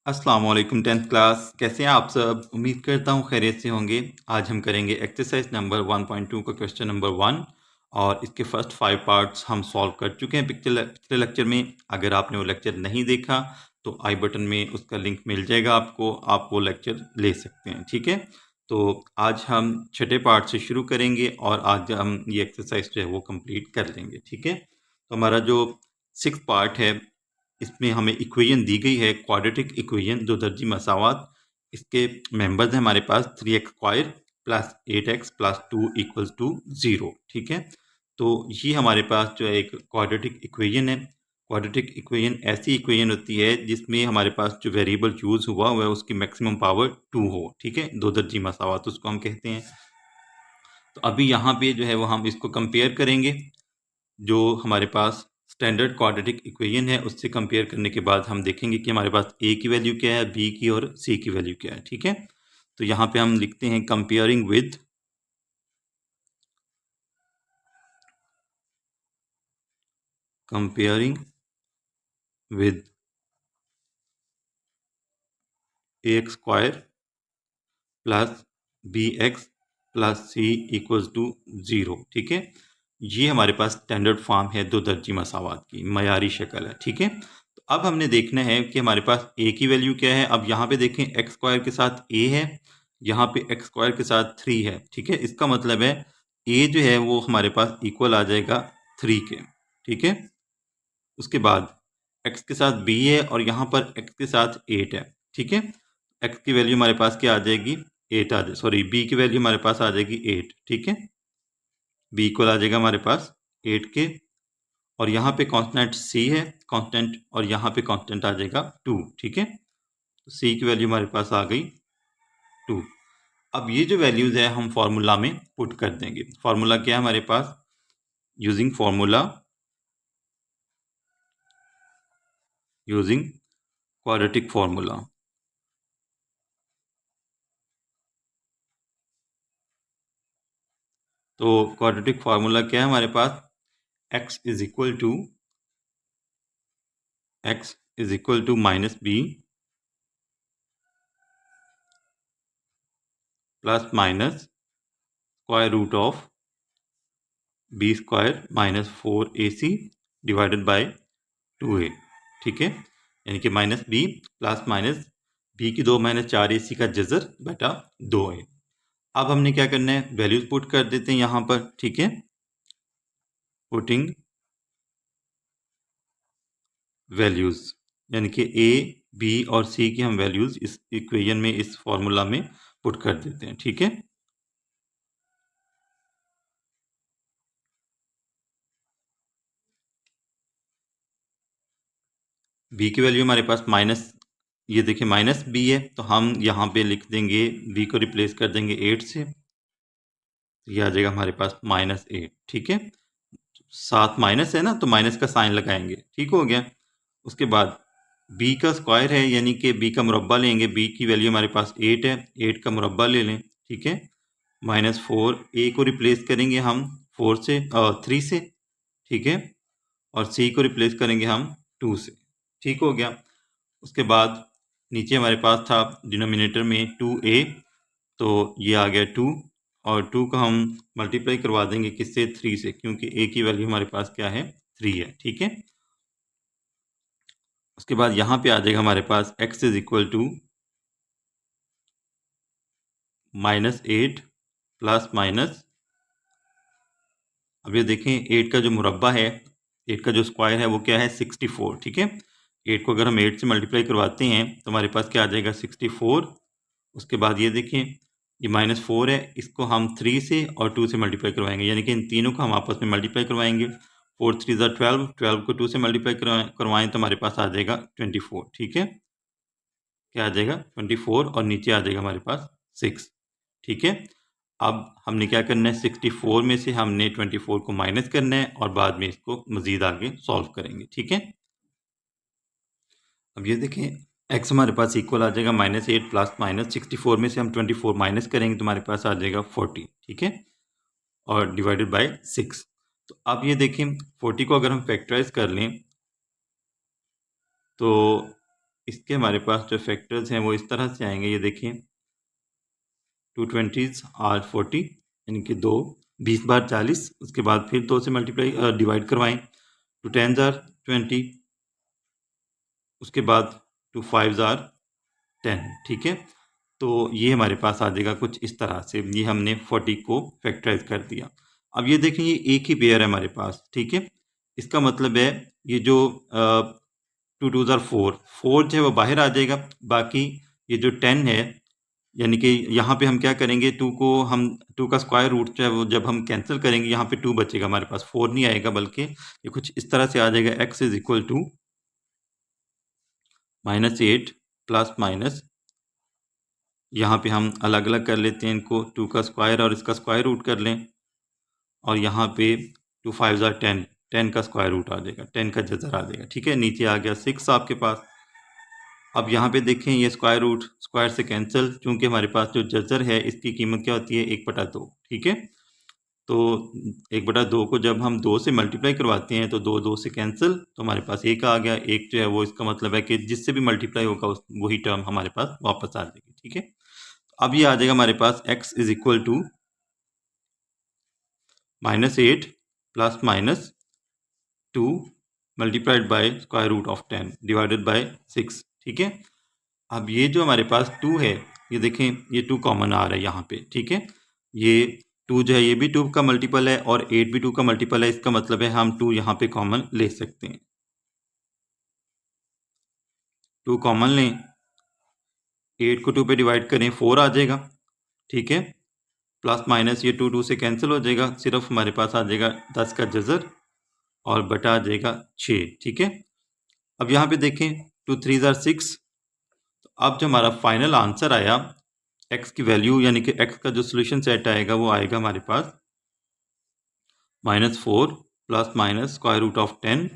अस्सलाम वालेकुम 10th class. कैसे हैं आप सब? उम्मीद करता हूँ खैरियत से होंगे। आज हम करेंगे एक्सरसाइज नंबर 1.2 का क्वेश्चन नंबर 1 और इसके फर्स्ट 5 पार्ट्स हम सॉल्व कर चुके हैं पिछले लेक्चर में। अगर आपने वो लेक्चर नहीं देखा तो आई बटन में उसका लिंक मिल जाएगा आपको, आप वो लेक्चर ले सकते हैं। ठीक है, तो आज हम छठे पार्ट से शुरू करेंगे और आज हम ये एक्सरसाइज जो है वो कंप्लीट कर लेंगे। ठीक है, तो हमारा जो 6th पार्ट है इसमें हमें इक्वेशन दी गई है, क्वाड्रेटिक इक्वेशन, दो दर्जी मसावात। इसके मेंबर्स हैं हमारे पास 3x² plus 8x plus 2 equals to 0। ठीक है, तो ये हमारे पास जो है एक क्वाड्रेटिक इक्वेशन है। क्वाड्रेटिक इक्वेशन ऐसी इक्वेशन होती है जिसमें हमारे पास जो वेरिएबल चूज हुआ है उसकी मैक्सिमम पावर 2 हो। ठीक है, दो दर्जी मसावात उसको हम कहते हैं। तो अभी यहाँ पे जो है वो हम इसको कंपेयर करेंगे। जो हमारे पास स्टैंडर्ड क्वाड्रेटिक इक्वेशन है उससे कंपेयर करने के बाद हम देखेंगे कि हमारे पास ए की वैल्यू क्या है, बी की और सी की वैल्यू क्या है। ठीक है, तो यहाँ पे हम लिखते हैं comparing with ax² plus bx plus C equals to 0। ठीक है, ये हमारे पास स्टैंडर्ड फॉर्म है दो दर्जी मसावात की, मयारी शक्ल है। ठीक है, तो अब हमने देखना है कि हमारे पास a की वैल्यू क्या है। अब यहाँ पे देखें x² के साथ a है, यहाँ पे x² के साथ 3 है। ठीक है, इसका मतलब है a जो है वो हमारे पास इक्वल आ जाएगा 3 के। ठीक है, उसके बाद x के साथ b है और यहाँ पर x के साथ 8 है। ठीक है, x की वैल्यू हमारे पास क्या आ जाएगी, 8 आ जाए, सॉरी b की वैल्यू हमारे पास आ जाएगी 8। ठीक है, b इक्वल आ जाएगा हमारे पास 8 के, और यहाँ पे कांस्टेंट c है कांस्टेंट, और यहाँ पे कांस्टेंट आ जाएगा 2। ठीक है, तो c की वैल्यू हमारे पास आ गई 2। अब ये जो वैल्यूज है हम फार्मूला में पुट कर देंगे। फार्मूला क्या है हमारे पास, यूजिंग क्वाड्रेटिक फार्मूला। तो क्वाड्रेटिक फार्मूला क्या है हमारे पास, x is equal to minus B plus minus square root of b² minus 4ac divided by 2a। ठीक है, यानी कि minus B plus minus B की 2 माइनस 4ac का जजर बटा 2a। अब हमने क्या करना है, वैल्यूज पुट कर देते हैं यहाँ पर। ठीक है, पुटिंग वैल्यूज, यानी कि a, b और c की हम वैल्यूज इस इक्वेशन में, इस फॉर्मूला में पुट कर देते हैं। ठीक है, b की वैल्यू हमारे पास माइनस, ये देखिए माइनस b है, तो हम यहाँ पे लिख देंगे b को रिप्लेस कर देंगे 8 से, तो ये आ जाएगा हमारे पास -8। ठीक है, साथ माइनस है ना तो माइनस का साइन लगाएंगे। ठीक हो गया, उसके बाद b का स्क्वायर है यानी कि b का मुरब्बा लेंगे। b की वैल्यू हमारे पास 8 है, 8 का मुरब्बा ले लें। ठीक है, -4, a को रिप्लेस करेंगे हम 4 से 3 से। ठीक है, और c को रिप्लेस करेंगे हम 2 से। ठीक हो गया, उसके बाद नीचे हमारे पास था डिनोमिनेटर में 2a, तो ये आ गया 2, और 2 को हम मल्टीप्लाई करवा देंगे किससे, 3 से, क्योंकि a की वैल्यू हमारे पास क्या है, 3 है। ठीक है, उसके बाद यहाँ पे आ जाएगा हमारे पास x is equal to -8 plus minus, अब ये देखें 8 का जो मुरब्बा है, 8 का जो स्क्वायर है वो क्या है, 64। ठीक है, 8 को अगर हम 8 से मल्टीप्लाई करवाते हैं तो हमारे पास क्या आ जाएगा, 64। उसके बाद ये देखें ये -4 है, इसको हम 3 से और 2 से मल्टीप्लाई करवाएंगे, यानी कि इन तीनों को हम आपस में मल्टीप्लाई करवाएंगे। 4 3 ज़ा 12, 12 को 2 से मल्टीप्लाई करवाएं तो हमारे पास आ जाएगा 24। ठीक है, क्या आ जाएगा 24, और नीचे आ जाएगा हमारे पास 6। ठीक है, अब हमने क्या करना है, 64 में से हमने 24 को माइनस करना है और बाद में इसको मजीद आगे सॉल्व करेंगे। ठीक है, अब ये देखें x हमारे पास इक्वल आ जाएगा -8 प्लस माइनस 64 में से हम 24 माइनस करेंगे तो हमारे पास आ जाएगा 40। ठीक है, और डिवाइडेड बाय 6। तो अब ये देखें 40 को अगर हम फैक्टराइज कर लें तो इसके हमारे पास जो फैक्टर्स हैं वो इस तरह से आएंगे, ये देखिए 2 20s आर 40, यानी कि 20 बार 40, उसके बाद फिर 2 से मल्टीप्लाई डिवाइड करवाएं, 2 10s आर 20, उसके बाद 2 5s आर 10। ठीक है, तो ये हमारे पास आ जाएगा कुछ इस तरह से। ये हमने 40 को फैक्टराइज कर दिया। अब ये देखें, ये एक ही पेयर है हमारे पास। ठीक है, इसका मतलब है ये जो 2 2s आर 4, 4 जो है वो बाहर आ जाएगा। बाकी ये जो 10 है, यानी कि यहाँ पे हम क्या करेंगे, 2 को हम 2 का स्क्वायर रूट जो है वो जब हम कैंसिल करेंगे, यहाँ पे 2 बचेगा हमारे पास, 4 नहीं आएगा, बल्कि ये कुछ इस तरह से आ जाएगा, x is equal to -8 plus minus, यहाँ पे हम अलग अलग कर लेते हैं इनको, 2 का स्क्वायर और इसका स्क्वायर रूट कर लें, और यहाँ पे 2 5s आर 10, 10 का स्क्वायर रूट आ जाएगा, 10 का जजर आ जाएगा। ठीक है, नीचे आ गया 6 आपके पास। अब यहाँ पे देखें, ये स्क्वायर रूट स्क्वायर से कैंसिल, क्योंकि हमारे पास जो जजर है इसकी कीमत क्या होती है, 1/2। ठीक है, तो 1/2 को जब हम 2 से मल्टीप्लाई करवाते हैं तो 2 2 से कैंसिल, तो हमारे पास 1 आ गया। 1 जो है वो इसका मतलब है कि जिससे भी मल्टीप्लाई होगा वही टर्म हमारे पास वापस आ जाएगी। ठीक है, अब ये आ जाएगा हमारे पास x is equal to -8 plus minus 2 multiplied by square root of 10 divided by 6। ठीक है, अब ये जो हमारे पास 2 है, ये देखें, ये 2 कॉमन आ रहा है यहाँ पे। ठीक है, ये 2 जो है ये भी 2 का मल्टीपल है और 8 भी 2 का मल्टीपल है। इसका मतलब है हम 2 यहाँ पे कॉमन ले सकते हैं। 2 कॉमन लें, 8 को 2 पे डिवाइड करें, 4 आ जाएगा। ठीक है, प्लस माइनस ये 2 2 से कैंसिल हो जाएगा, सिर्फ हमारे पास आ जाएगा 10 का जजर और बटा आ जाएगा 6। ठीक है, अब यहाँ पे देखें, 2 3s आर 6। तो अब जो हमारा फाइनल आंसर आया, x की वैल्यू यानी कि x का जो सोल्यूशन सेट आएगा वो आएगा हमारे पास -4 plus minus square root of 10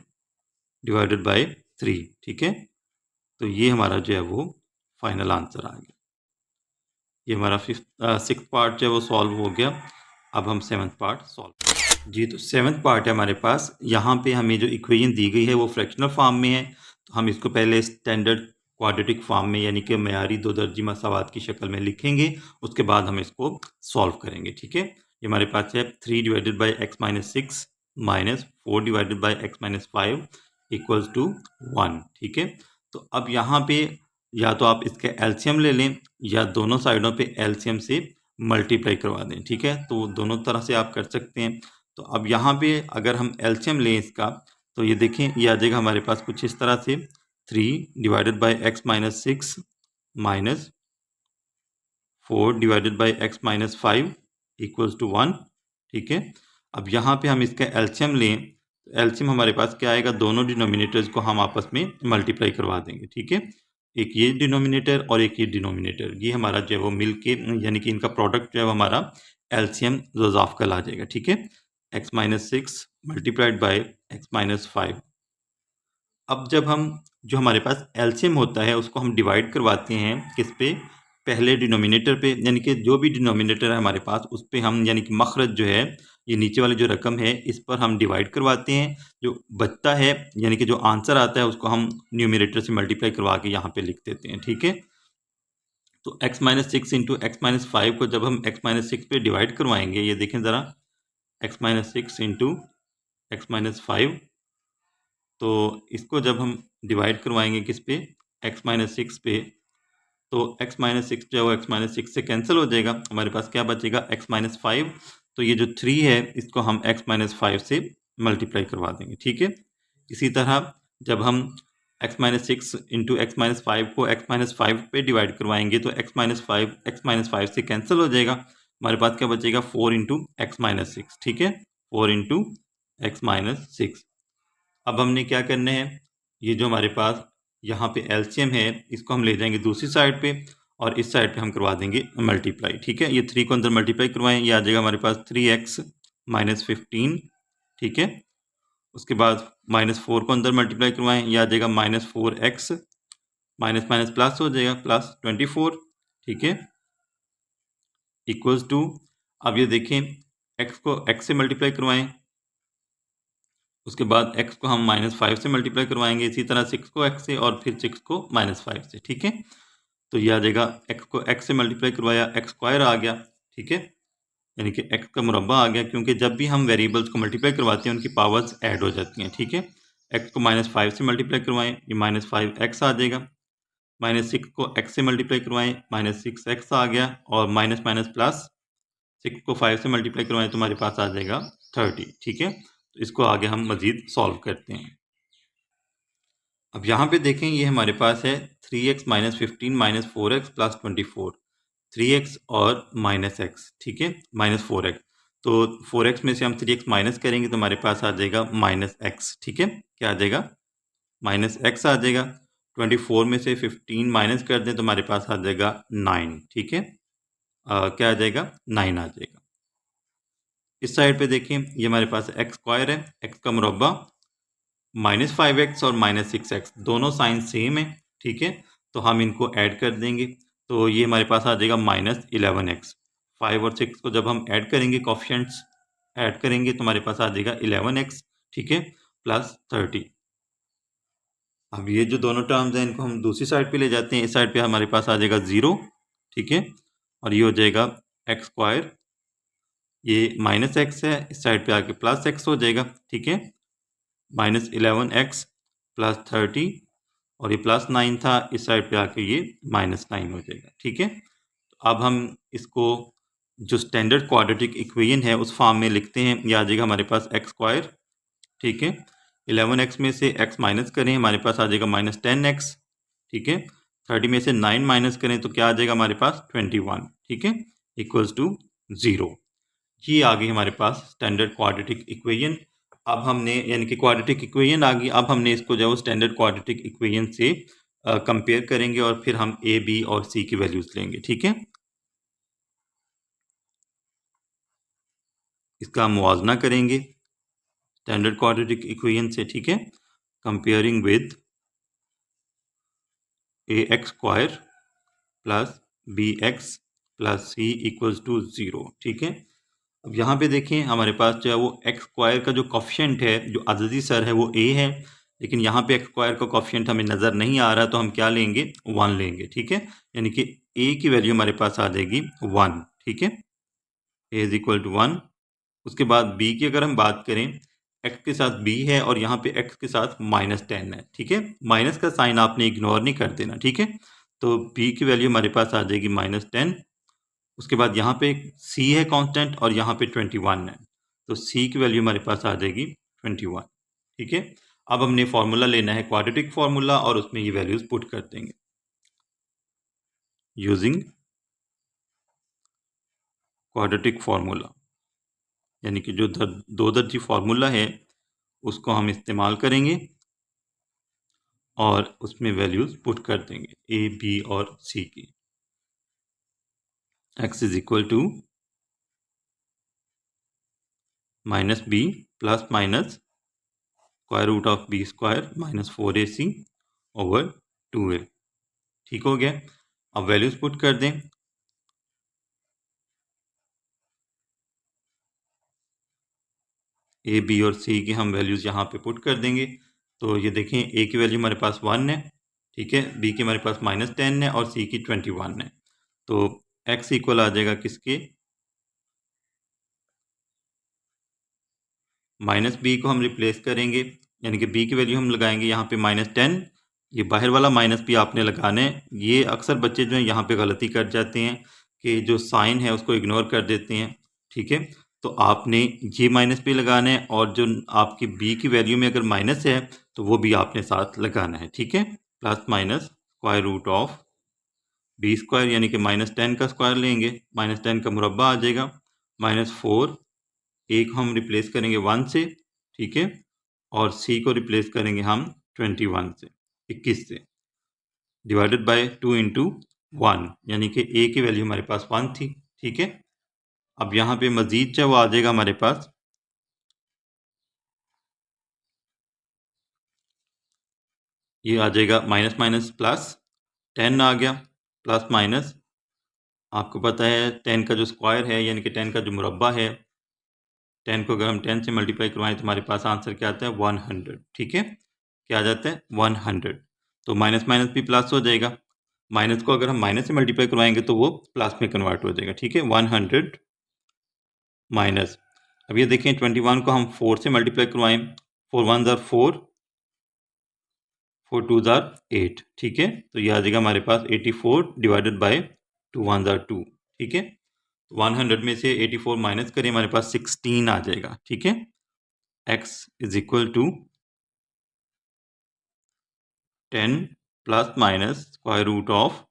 divided by 3। ठीक है, तो ये हमारा जो है वो फाइनल आंसर आ गया। ये हमारा 6th पार्ट जो है वो सॉल्व हो गया। अब हम 7th पार्ट सॉल्व जी। तो 7th पार्ट है हमारे पास। यहाँ पे हमें जो इक्वेशन दी गई है वो फ्रैक्शनल फॉर्म में है, तो हम इसको पहले स्टैंडर्ड क्वाड्रेटिक फॉर्म में यानी कि मयारी दो दर्जी मसावात की शक्ल में लिखेंगे, उसके बाद हम इसको सॉल्व करेंगे। ठीक है, ये हमारे पास है 3 divided by x minus 6 minus 4 divided by x minus 5 equals to 1। ठीक है, तो अब यहाँ पे या तो आप इसके एलसीएम ले लें या दोनों साइडों पे एलसीएम से मल्टीप्लाई करवा दें। ठीक है, तो दोनों तरह से आप कर सकते हैं। तो अब यहाँ पे अगर हम एलसीएम लें इसका, तो ये देखें, ये आ जाएगा हमारे पास कुछ इस तरह से 3 divided by x minus 6 minus 4 divided by x minus 5 equals to 1। ठीक है, अब यहाँ पे हम इसका एलसीएम लें, तो एलसीएम हमारे पास क्या आएगा, दोनों डिनोमिनेटर्स को हम आपस में मल्टीप्लाई करवा देंगे। ठीक है, एक ये डिनोमिनेटर और एक ये डिनोमिनेटर, ये हमारा जो है वो मिल के यानी कि इनका प्रोडक्ट जो है वो हमारा एलसीएम ज़ाफ का ला जाएगा। ठीक है, x minus 6 multiplied by x minus 5। अब जब हम जो हमारे पास एलसीएम होता है उसको हम डिवाइड करवाते हैं किस पे, पहले डिनोमिनेटर पे, यानी कि जो भी डिनोमिनेटर है हमारे पास उस पे हम, यानी कि मखरज जो है, ये नीचे वाली जो रकम है इस पर हम डिवाइड करवाते हैं। जो बचता है यानी कि जो आंसर आता है उसको हम न्यूमरेटर से मल्टीप्लाई करवा के यहाँ पे लिख देते हैं। ठीक है, तो x minus 6 into X minus 5 को जब हम x माइनस 6 पे डिवाइड करवाएंगे, ये देखें ज़रा, x minus 6 into X minus 5, तो इसको जब हम डिवाइड करवाएंगे किस पे, x माइनस 6 पे, तो x माइनस 6 जो है x माइनस 6 से कैंसिल हो जाएगा, हमारे पास क्या बचेगा, x माइनस 5। तो ये जो 3 है इसको हम x माइनस 5 से मल्टीप्लाई करवा देंगे। ठीक है, इसी तरह जब हम x minus 6 into X minus 5 को x माइनस 5 पे डिवाइड करवाएंगे, तो x माइनस 5 से कैंसिल हो जाएगा, हमारे पास क्या बचेगा, 4 इंटू एक्स माइनस 6। ठीक है, 4 इंटू एक्स माइनस 6। अब हमने क्या करना है, ये जो हमारे पास यहाँ पे एलसीएम है इसको हम ले जाएंगे दूसरी साइड पे और इस साइड पे हम करवा देंगे मल्टीप्लाई। ठीक है, ये 3 को अंदर मल्टीप्लाई करवाएं, ये आ जाएगा हमारे पास 3x माइनस 15। ठीक है, उसके बाद -4 को अंदर मल्टीप्लाई करवाएं, ये आ जाएगा -4x, माइनस माइनस प्लस हो जाएगा, प्लस 24। ठीक है, इक्वल्स टू, अब ये देखें x को x से मल्टीप्लाई करवाएं, उसके बाद x को हम -5 से मल्टीप्लाई करवाएंगे, इसी तरह 6 को x से और फिर 6 को -5 से। ठीक है, तो ये आ जाएगा x को x से मल्टीप्लाई करवाया, x स्क्वायर आ गया। ठीक है, यानी कि x का मुरब्बा आ गया, क्योंकि जब भी हम वेरिएबल्स को मल्टीप्लाई करवाते हैं उनकी पावर्स ऐड हो जाती हैं। ठीक है, x को -5 से मल्टीप्लाई करवाएं, ये -5x आ जाएगा। -6 को x से मल्टीप्लाई करवाएं, -6x आ गया, और माइनस माइनस प्लस 6 को 5 से मल्टीप्लाई करवाएं तो हमारे पास आ जाएगा 30। ठीक है, तो इसको आगे हम मजीद सॉल्व करते हैं। अब यहाँ पे देखें, ये हमारे पास है 3x - 15 - 4x + 24, 3x और -x। ठीक है, -4x, तो 4x में से हम 3x माइनस करेंगे तो हमारे पास आ जाएगा -x। ठीक है, क्या आ जाएगा? -x आ जाएगा। 24 में से 15 माइनस कर दें तो हमारे पास आ जाएगा 9। ठीक है, क्या आ जाएगा? 9 आ जाएगा। इस साइड पे देखें, ये हमारे पास x स्क्वायर है, x का मुरब्बा, -5x और -6x दोनों साइन सेम है। ठीक है, तो हम इनको ऐड कर देंगे, तो ये हमारे पास आ जाएगा -11x। 5 और 6 को जब हम ऐड करेंगे, कोफिशिएंट्स ऐड करेंगे तो हमारे पास आ जाएगा 11x। ठीक है, प्लस 30। अब ये जो दोनों टर्म्स हैं इनको हम दूसरी साइड पे ले जाते हैं, इस साइड पे हमारे पास आ जाएगा 0। ठीक है, और ये हो जाएगा x स्क्वायर, ये -x है, इस साइड पे आके +x हो जाएगा। ठीक है, -11x + 30, और ये +9 था, इस साइड पे आके ये -9 हो जाएगा। ठीक है, तो अब हम इसको जो स्टैंडर्ड क्वाड्रेटिक इक्वेशन है उस फॉर्म में लिखते हैं। ये आ जाएगा हमारे पास x स्क्वायर। ठीक है, 11x में से x माइनस करें, हमारे पास आ जाएगा -10x। ठीक है, 30 में से 9 माइनस करें तो क्या आ जाएगा हमारे पास? 21। ठीक है, इक्वल्स टू 0। ये आ गई हमारे पास स्टैंडर्ड क्वाड्रेटिक इक्वेशन। अब हमने, यानी कि क्वाड्रेटिक इक्वेशन आ गई, अब हमने इसको जो है स्टैंडर्ड क्वाड्रेटिक इक्वेशन से कंपेयर करेंगे और फिर हम a, b और c की वैल्यूज लेंगे। ठीक है, इसका मुवाजना करेंगे स्टैंडर्ड क्वाड्रेटिक इक्वेशन से। ठीक है, comparing with ax square plus bx plus c equals to 0। ठीक है, अब यहाँ पे देखें, हमारे पास जो है वो एक्स स्क्वायर का जो कोफिशिएंट है, जो अददी सर है, वो a है, लेकिन यहाँ पे एक्स स्क्वायर का कोफिशिएंट हमें नज़र नहीं आ रहा, तो हम क्या लेंगे? 1 लेंगे। ठीक है, यानी कि a की वैल्यू हमारे पास आ जाएगी 1। ठीक है, a इज इक्वल टू 1। उसके बाद b की अगर हम बात करें, x के साथ b है और यहाँ पे x के साथ -10 है। ठीक है, माइनस का साइन आपने इग्नोर नहीं कर देना। ठीक है, तो b की वैल्यू हमारे पास आ जाएगी -10। उसके बाद यहाँ पे c है कांस्टेंट और यहाँ पे 21 है, तो c की वैल्यू हमारे पास आ जाएगी 21। ठीक है, अब हमने फार्मूला लेना है, क्वाड्रेटिक फार्मूला, और उसमें ये वैल्यूज पुट कर देंगे यूजिंग क्वाड्रेटिक फार्मूला, यानी कि जो दो दर्जी फार्मूला है उसको हम इस्तेमाल करेंगे और उसमें वैल्यूज पुट कर देंगे a, b और c की। x is equal to -b plus minus square root of b square -4ac over 2a। ठीक हो गया, अब वैल्यूज पुट कर दें। a, b और c की हम वैल्यूज यहाँ पे पुट कर देंगे, तो ये देखें, a की वैल्यू हमारे पास 1 है। ठीक है, b की हमारे पास -10 है और c की 21 है, तो x इक्वल आ जाएगा किसके? -b को हम रिप्लेस करेंगे, यानी कि b की वैल्यू हम लगाएंगे यहाँ पे -10। ये बाहर वाला माइनस भी आपने लगाना है। ये अक्सर बच्चे जो हैं यहाँ पे गलती कर जाते हैं कि जो साइन है उसको इग्नोर कर देते हैं। ठीक है, तो आपने ये माइनस भी लगाना है, और जो आपकी b की वैल्यू में अगर माइनस है तो वो भी आपने साथ लगाना है। ठीक है, plus minus square root of b square, यानी कि -10 का स्क्वायर लेंगे, -10 का मुरब्बा आ जाएगा, -4, एक हम रिप्लेस करेंगे 1 से। ठीक है, और c को रिप्लेस करेंगे हम 21 से, 21 से, डिवाइडेड बाय 2 इंटू 1, यानी कि a की वैल्यू हमारे पास 1 थी। ठीक है, अब यहाँ पे मजीद जो वो आ जाएगा हमारे पास, ये आ जाएगा माइनस माइनस प्लस 10 आ गया, प्लस माइनस, आपको पता है 10 का जो स्क्वायर है, यानी कि 10 का जो मुरब्बा है 10 को अगर हम 10 से मल्टीप्लाई करवाएं तो हमारे पास आंसर क्या आता है 100। ठीक है, क्या आ जाता है 100। तो माइनस माइनस भी प्लस हो जाएगा, माइनस को अगर हम माइनस से मल्टीप्लाई करवाएंगे तो वो प्लस में कन्वर्ट हो जाएगा। ठीक है, 100 माइनस, अब ये देखें 21 को हम 4 से मल्टीप्लाई करवाएं, 4 1 ज़ार 4, 4 2 ज़ार 8। ठीक है, तो ये आ जाएगा हमारे पास 84 डिवाइडेड बाय 2 1 ज़ार 2। ठीक है, 100 में से 84 माइनस करें, हमारे पास 16 आ जाएगा। ठीक है, x is equal to 10 plus minus square root of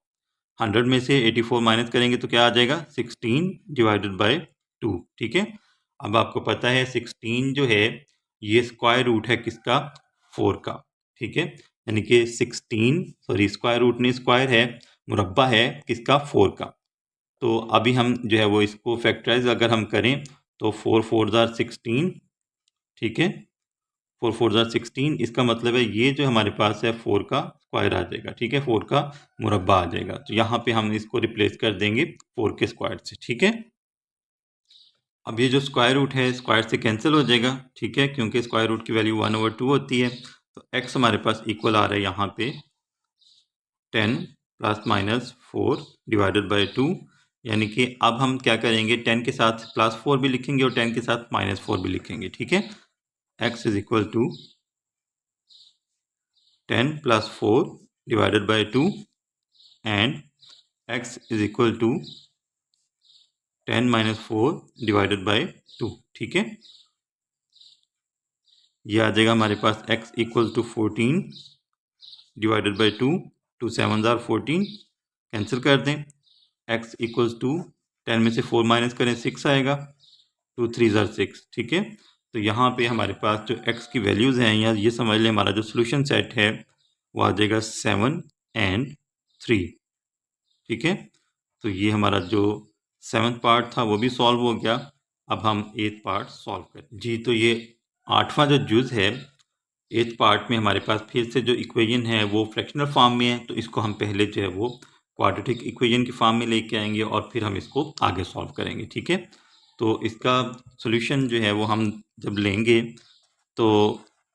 100 में से 84 माइनस करेंगे तो क्या आ जाएगा 16 डिवाइडेड बाय 2। ठीक है, अब आपको पता है 16 जो है ये स्क्वायर रूट है किसका, 4 का। ठीक है, यानी कि 16 सॉरी स्क्वायर रूट नहीं, स्क्वायर है, मुरब्बा है किसका, 4 का। तो अभी हम जो है वो इसको फैक्टराइज अगर हम करें तो 4 4 ज़ार 16। ठीक है, 4 4 ज़ार 16, इसका मतलब है ये जो हमारे पास है 4 का स्क्वायर आ जाएगा। ठीक है, 4 का मुरब्बा आ जाएगा, तो यहाँ पे हम इसको रिप्लेस कर देंगे 4 के स्क्वायर से। ठीक है, अब ये जो स्क्वायर रूट है स्क्वायर से कैंसिल हो जाएगा। ठीक है, क्योंकि स्क्वायर रूट की वैल्यू 1/2 होती है, तो x हमारे पास इक्वल आ रहा है यहाँ पे 10 प्लस माइनस 4 डिवाइडेड बाई 2। यानी कि अब हम क्या करेंगे, 10 के साथ प्लस 4 भी लिखेंगे और 10 के साथ माइनस 4 भी लिखेंगे। ठीक है, x is equal to 10 plus 4 divided by 2 and x is equal to 10 minus 4 divided by 2। ठीक है, ये आ जाएगा हमारे पास x equal to 14 divided by 2, 2 7 ज़ार 14, कैंसिल कर दें। x इक्वल्स टू 10 में से 4 माइनस करें 6 आएगा, 2 3 ज़ार 6। ठीक है, तो यहाँ पे हमारे पास जो x की वैल्यूज़ हैं, या ये समझ लें हमारा जो सोल्यूशन सेट है वो आ जाएगा 7 एंड 3। ठीक है, तो ये हमारा जो 7th पार्ट था वो भी सॉल्व हो गया। अब हम 8th पार्ट सॉल्व करें जी। तो ये 8वां जो जुज़ है 8th पार्ट में हमारे पास फिर से जो इक्वेशन है वो फ्रैक्शनल फॉर्म में है, तो इसको हम पहले जो है वो क्वाड्रेटिक इक्वेशन की फॉर्म में लेके आएंगे और फिर हम इसको आगे सॉल्व करेंगे। ठीक है, तो इसका सॉल्यूशन जो है वो हम जब लेंगे तो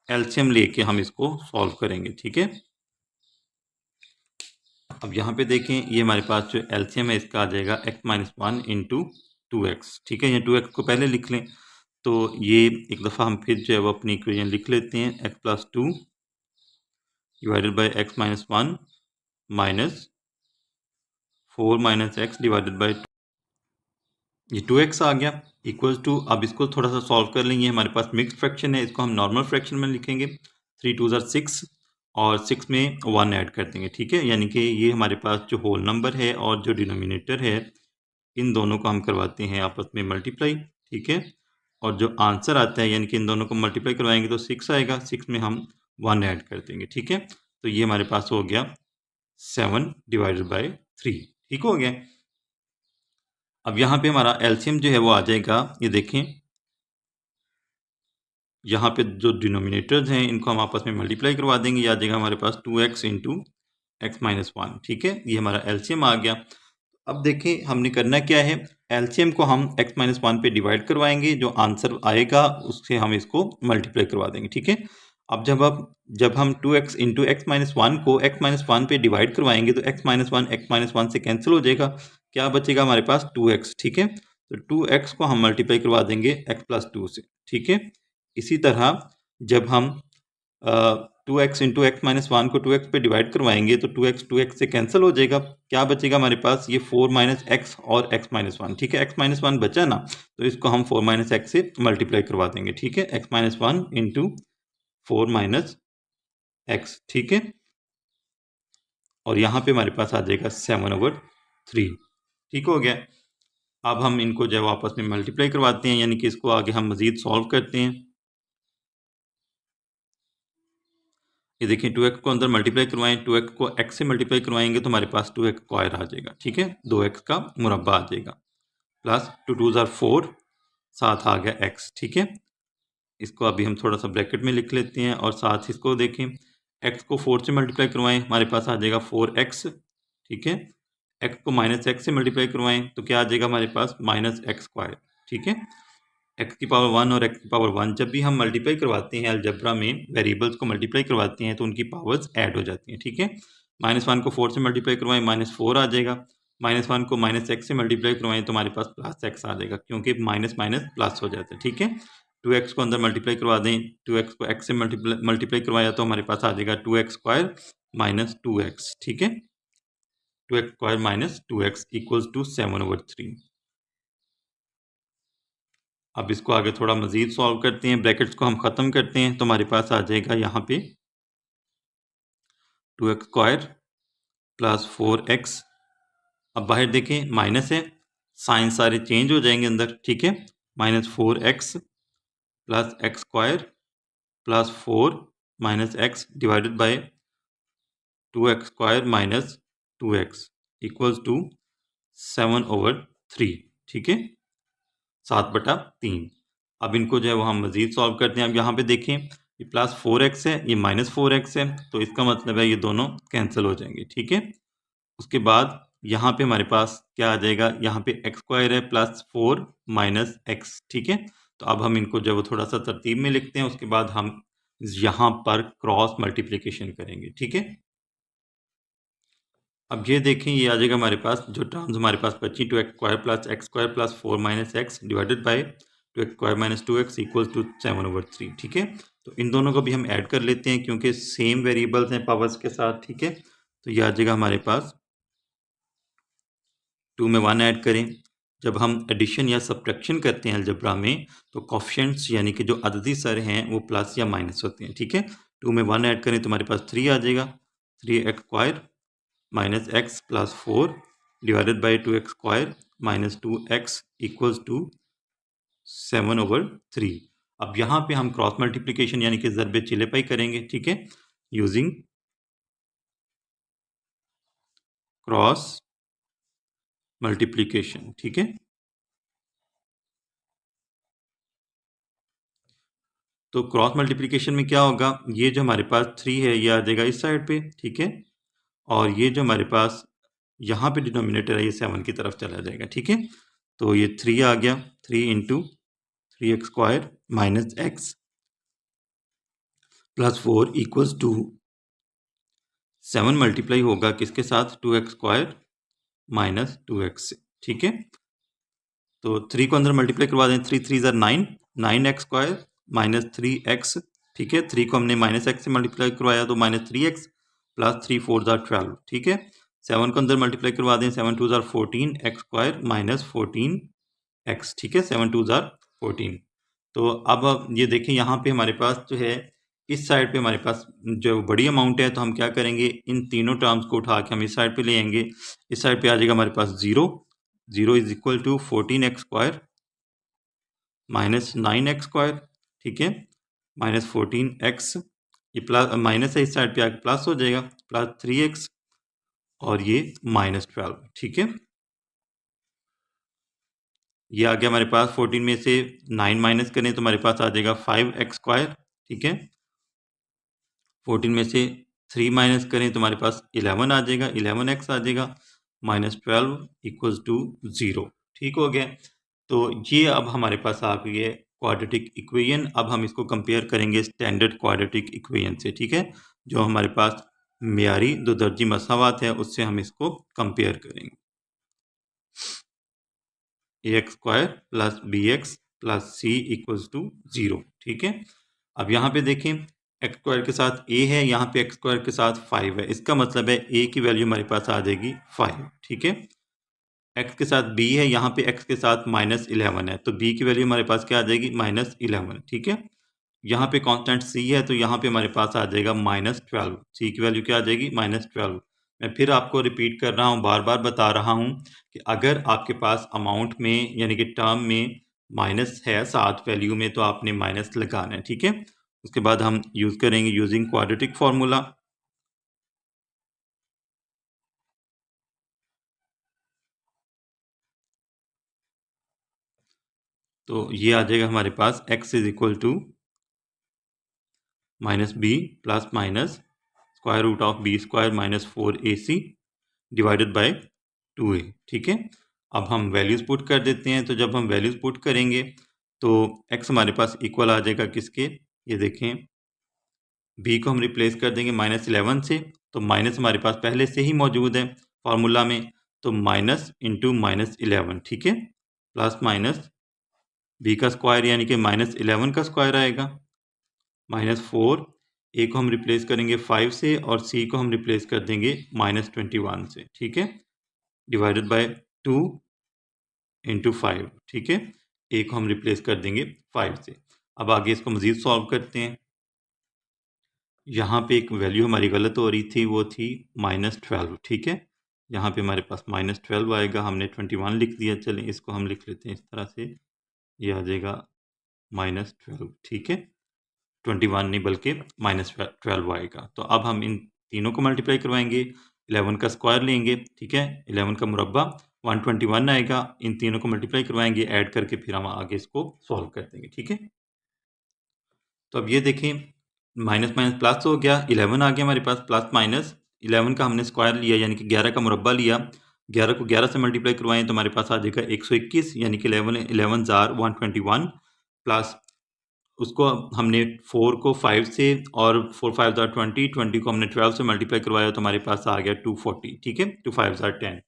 एलसीएम लेके हम इसको सॉल्व करेंगे। ठीक है, अब यहाँ पे देखें ये हमारे पास जो एलसीएम है इसका आ जाएगा x माइनस 1 इंटू 2x। ठीक है, ये 2x को पहले लिख लें, तो ये एक दफ़ा हम फिर जो है वो अपनी इक्वेशन लिख लेते हैं, x plus 2 divided by x minus 1 minus 4 minus x divided by 2। ये 2x आ गया इक्वल्स टू, अब इसको थोड़ा सा सॉल्व कर लेंगे, हमारे पास मिक्स फ्रैक्शन है, इसको हम नॉर्मल फ्रैक्शन में लिखेंगे। 3 2 ज़ार 6 और 6 में 1 ऐड कर देंगे। ठीक है, यानी कि ये हमारे पास जो होल नंबर है और जो डिनोमिनेटर है इन दोनों को हम करवाते हैं आपस में मल्टीप्लाई। ठीक है, और जो आंसर आता है यानी कि इन दोनों को मल्टीप्लाई करवाएंगे तो 6 आएगा, 6 में हम 1 ऐड कर देंगे। ठीक है, तो ये हमारे पास हो गया 7 डिवाइडेड बाई 3। ठीक हो गया। अब यहाँ पे हमारा एलसीएम जो है वो आ जाएगा, ये देखें यहाँ पे जो डिनोमिनेटर्स हैं इनको हम आपस में मल्टीप्लाई करवा देंगे, ये आ जाएगा हमारे पास 2x इंटू एक्स माइनस 1। ठीक है, ये हमारा एलसीएम आ गया। अब देखें हमने करना क्या है, एलसीएम को हम x माइनस 1 पे डिवाइड करवाएंगे, जो आंसर आएगा उससे हम इसको मल्टीप्लाई करवा देंगे। ठीक है, अब जब हम 2x इंटू एक्स माइनस 1 को x माइनस 1 पे डिवाइड करवाएंगे तो x माइनस 1 से कैंसिल हो जाएगा, क्या बचेगा हमारे पास 2x। ठीक है, तो 2x को हम मल्टीप्लाई करवा देंगे x प्लस 2 से। ठीक है, इसी तरह जब हम 2x इंटू एक्स माइनस 1 को 2x पे डिवाइड करवाएंगे तो 2x से कैंसिल हो जाएगा, क्या बचेगा हमारे पास, ये 4 माइनस एक्स और x माइनस 1। ठीक है, x माइनस 1 बचा ना, तो इसको हम 4 माइनस एक्स से मल्टीप्लाई करवा देंगे। ठीक है, x minus 1 into 4 minus x. ठीक है, और यहाँ पे हमारे पास आ जाएगा 7/3। ठीक हो गया। अब हम इनको जब आपस में मल्टीप्लाई करवाते हैं, यानी कि इसको आगे हम मज़ीद सॉल्व करते हैं। ये देखिए 2x को अंदर मल्टीप्लाई करवाएं, 2x को x से मल्टीप्लाई करवाएंगे तो हमारे पास 2x स्क्वायर आ जाएगा। ठीक है, 2x का मुरब्बा आ जाएगा, प्लस 2 2 ज़ार 4, साथ आ गया x। ठीक है, इसको अभी हम थोड़ा सा ब्रैकेट में लिख लेते हैं और साथ इसको देखें, x को 4 से मल्टीप्लाई करवाएं, हमारे पास आ जाएगा 4x। ठीक है, x को माइनस एक्स से मल्टीप्लाई करवाएं तो क्या आ जाएगा हमारे पास, माइनस एक्स स्क्वायर। ठीक है, एक्स की पावर 1 और एक्स की पावर 1 जब भी हम मल्टीप्लाई करवाते हैं अलजेब्रा में, वेरिएबल्स को मल्टीप्लाई करवाते हैं तो उनकी पावर्स ऐड हो जाती हैं, ठीक है। -1 को 4 से मल्टीप्लाई करवाएं, -4 आ जाएगा। -1 को -x से मल्टीप्लाई करवाएं तो हमारे पास +x आ जाएगा, क्योंकि माइनस माइनस प्लस हो जाता है, ठीक है। 2x को अंदर मल्टीप्लाई करवा दें, 2x को x से मल्टीप्लाई करवाया तो हमारे पास आ जाएगा 2x² - 2x, ठीक है। 2x² - 2x = 7/3। अब इसको आगे थोड़ा मजीद सॉल्व करते हैं, ब्रैकेट्स को हम ख़त्म करते हैं तो हमारे पास आ जाएगा यहाँ पे 2x² + 4x। अब बाहर देखें माइनस है, साइन सारे चेंज हो जाएंगे अंदर, ठीक है। -4x + x² + 4 - x divided by 2x² - 2x = 7/3, ठीक है, 7/3। अब इनको जो है वो हम मजीद सॉल्व करते हैं। अब यहाँ पे देखें ये +4x है, ये -4x है, तो इसका मतलब है ये दोनों कैंसिल हो जाएंगे, ठीक है। उसके बाद यहाँ पे हमारे पास क्या आ जाएगा, यहाँ पे x² है +4 - x, ठीक है। तो अब हम इनको जो है वो थोड़ा सा तरतीब में लिखते हैं, उसके बाद हम यहाँ पर क्रॉस मल्टीप्लिकेशन करेंगे, ठीक है। अब ये देखें ये आ जाएगा हमारे पास जो टर्म्स हमारे पास बची, 2x² + x² + 4 - x divided by 2x² - 2x = 7/3, ठीक है। तो इन दोनों को भी हम ऐड कर लेते हैं क्योंकि सेम वेरिएबल्स हैं पावर्स के साथ, ठीक है। तो ये आ जाएगा हमारे पास 2 में 1 ऐड करें। जब हम एडिशन या सब्ट्रैक्शन करते हैं अलजेब्रा में तो कोफिशिएंट्स यानी कि जो अददी सर हैं वो प्लस या माइनस होते हैं, ठीक है। 2 में 1 ऐड करें तो हमारे पास 3 आ जाएगा। 3x² - x + 4 divided by 2x² - 2x = 7/3। अब यहाँ पे हम क्रॉस मल्टीप्लिकेशन यानी कि ज़रबे चिल्लिपाई करेंगे, ठीक है, यूजिंग क्रॉस मल्टीप्लिकेशन, ठीक है। तो क्रॉस मल्टीप्लिकेशन में क्या होगा, ये जो हमारे पास 3 है ये आ जाएगा इस साइड पे, ठीक है, और ये जो हमारे पास यहाँ पे डिनोमिनेटर है ये 7 की तरफ चला जाएगा, ठीक है। तो ये 3 आ गया, 3 × 3x² - x + 4 = 7 मल्टीप्लाई होगा किसके साथ, 2x² - 2x से, ठीक है। तो 3 को अंदर मल्टीप्लाई करवा दें, 3 3 ज़ा 9, 9x² - 3x, ठीक है। 3 को हमने -x से मल्टीप्लाई करवाया तो -3x + 3 4 ज़ा 12, ठीक है। 7 को अंदर मल्टीप्लाई करवा दें, 7 2 ज़ा 14 x² - 14x, ठीक है, 7 2 ज़ा 14। तो अब ये देखें यहाँ पे हमारे पास जो है इस साइड पे हमारे पास जो बड़ी अमाउंट है तो हम क्या करेंगे, इन तीनों टर्म्स को उठा के हम इस साइड पे ले आएंगे। इस साइड पे आ जाएगा हमारे पास 0 = 14x² - 9x², ठीक है, -14x, ये प्लस माइनस है, इस साइड पे आके प्लस हो जाएगा, +3x और ये -12, ठीक है। ये आ गया हमारे पास, 14 में से 9 माइनस करें तो हमारे पास आ जाएगा 5x², ठीक है। 14 में से 3 माइनस करें तो हमारे पास 11 आ जाएगा, 11x आ जाएगा, -12 = 0, ठीक हो गया। तो ये अब हमारे पास आ गई है क्वाड्रेटिक इक्वेशन। अब हम इसको कंपेयर करेंगे स्टैंडर्ड क्वाड्रेटिक इक्वेशन से, ठीक है, जो हमारे पास मेयारी दो दर्जी मसावात है उससे हम इसको कंपेयर करेंगे। ax² + bx + c = 0, ठीक है। अब यहाँ पे देखें x² के साथ a है, यहाँ पे x² के साथ 5 है, इसका मतलब है a की वैल्यू हमारे पास आ जाएगी 5, ठीक है। x के साथ b है, यहाँ पे x के साथ -11 है, तो b की वैल्यू हमारे पास क्या आ जाएगी, -11, ठीक है। यहाँ पे कांस्टेंट c है तो यहाँ पे हमारे पास आ जाएगा -12, c की वैल्यू क्या आ जाएगी, -12। मैं फिर आपको रिपीट कर रहा हूँ, बार बार बता रहा हूँ कि अगर आपके पास अमाउंट में यानी कि टर्म में माइनस है साथ वैल्यू में तो आपने माइनस लगाना है, ठीक है। उसके बाद हम यूज़ करेंगे यूजिंग क्वाड्रेटिक फार्मूला। तो ये आ जाएगा हमारे पास x = -b ± √b² - 4ac divided by 2a, ठीक है। अब हम वैल्यूज़ पुट कर देते हैं, तो जब हम वैल्यूज़ पुट करेंगे तो x हमारे पास इक्वल आ जाएगा किसके, ये देखें, b को हम रिप्लेस कर देंगे -11 से, तो माइनस हमारे पास पहले से ही मौजूद है फार्मूला में, तो माइनस इंटू -11, ठीक है, प्लस माइनस b का स्क्वायर यानी कि -11 का स्क्वायर आएगा, -4, a को हम रिप्लेस करेंगे 5 से और c को हम रिप्लेस कर देंगे -21 से, ठीक है, डिवाइडेड बाय 2 इंटू 5, ठीक है, a को हम रिप्लेस कर देंगे 5 से। अब आगे इसको मज़ीद सॉल्व करते हैं। यहाँ पे एक वैल्यू हमारी गलत हो रही थी, वो थी -12, ठीक है, यहाँ पे हमारे पास -12 आएगा, हमने 21 लिख दिया, चलें इसको हम लिख लेते हैं इस तरह से, ये आ जाएगा -12, ठीक है, 21 नहीं बल्कि -12 आएगा। तो अब हम इन तीनों को मल्टीप्लाई करवाएंगे, 11 का स्क्वायर लेंगे, ठीक है, 11 का मुरब्बा 121 आएगा, इन तीनों को मल्टीप्लाई करवाएंगे, ऐड करके फिर हम आगे इसको सॉल्व कर देंगे, ठीक है। तो अब ये देखें, माइनस माइनस प्लस हो गया, 11 आ गया हमारे पास, प्लस माइनस 11 का हमने स्क्वायर लिया यानी कि 11 का मुरब्बा लिया, 11 को 11 से मल्टीप्लाई करवाएं तो हमारे पास आ जाएगा 121, यानी कि 11 जार 121, प्लस उसको हमने 4 को 5 से और 4 5 जार 20 को हमने 12 से मल्टीप्लाई करवाया तो हमारे पास आ गया 240, ठीक है, 2 5 जार 10।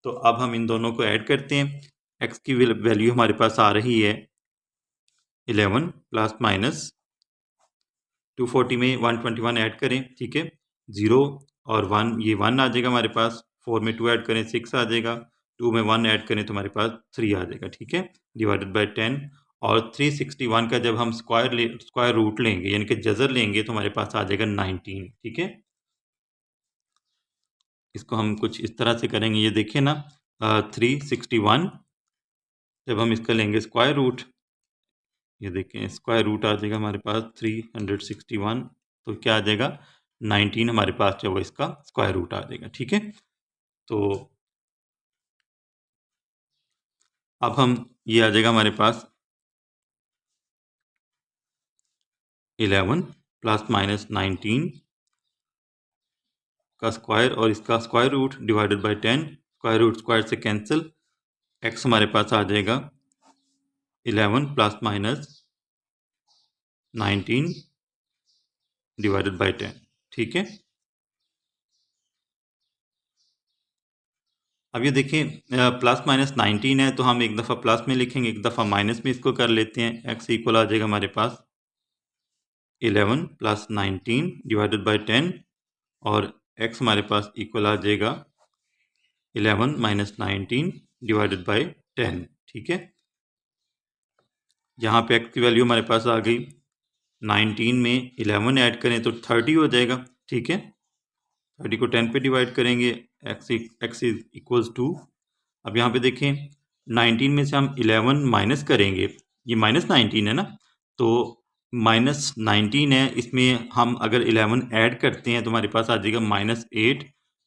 तो अब हम इन दोनों को ऐड करते हैं, x की वैल्यू हमारे पास आ रही है 11 प्लस माइनस 240 में 121 ऐड करें, ठीक है, 0 और 1, ये 1 आ जाएगा हमारे पास, 4 में 2 ऐड करें 6 आ जाएगा, 2 में 1 ऐड करें तो हमारे पास 3 आ जाएगा, ठीक है, डिवाइडेड बाय 10, और 361 का जब हम स्क्वायर रूट लेंगे यानी कि जज़र लेंगे तो हमारे पास आ जाएगा 19, ठीक है। इसको हम कुछ इस तरह से करेंगे, ये देखिए ना, 361 जब हम इसका लेंगे स्क्वायर रूट, ये देखें स्क्वायर रूट आ जाएगा हमारे पास 361, तो क्या आ जाएगा 19 हमारे पास जो है इसका स्क्वायर रूट आ जाएगा, ठीक है। तो अब हम, ये आ जाएगा हमारे पास 11 प्लस माइनस 19 का स्क्वायर और इसका square root divided by 10, square root square से कैंसिल, x हमारे पास आ जाएगा 11 प्लस माइनस 19 डिवाइडेड बाय 10, ठीक है। अब ये देखें प्लस माइनस 19 है तो हम एक दफ़ा प्लस में लिखेंगे, एक दफ़ा माइनस में इसको कर लेते हैं, x इक्वल आ जाएगा हमारे पास 11 प्लस 19 डिवाइडेड बाय 10 और x हमारे पास इक्वल आ जाएगा 11 माइनस 19 डिवाइडेड बाय 10, ठीक है। यहाँ पे x की वैल्यू हमारे पास आ गई, 19 में 11 ऐड करें तो 30 हो जाएगा, ठीक है, 30 को 10 पे डिवाइड करेंगे, x इज इक्वल्स टू, अब यहाँ पे देखें 19 में से हम 11 माइनस करेंगे, ये -19 है ना, तो -19 है, इसमें हम अगर 11 ऐड करते हैं तो हमारे पास आ जाएगा -8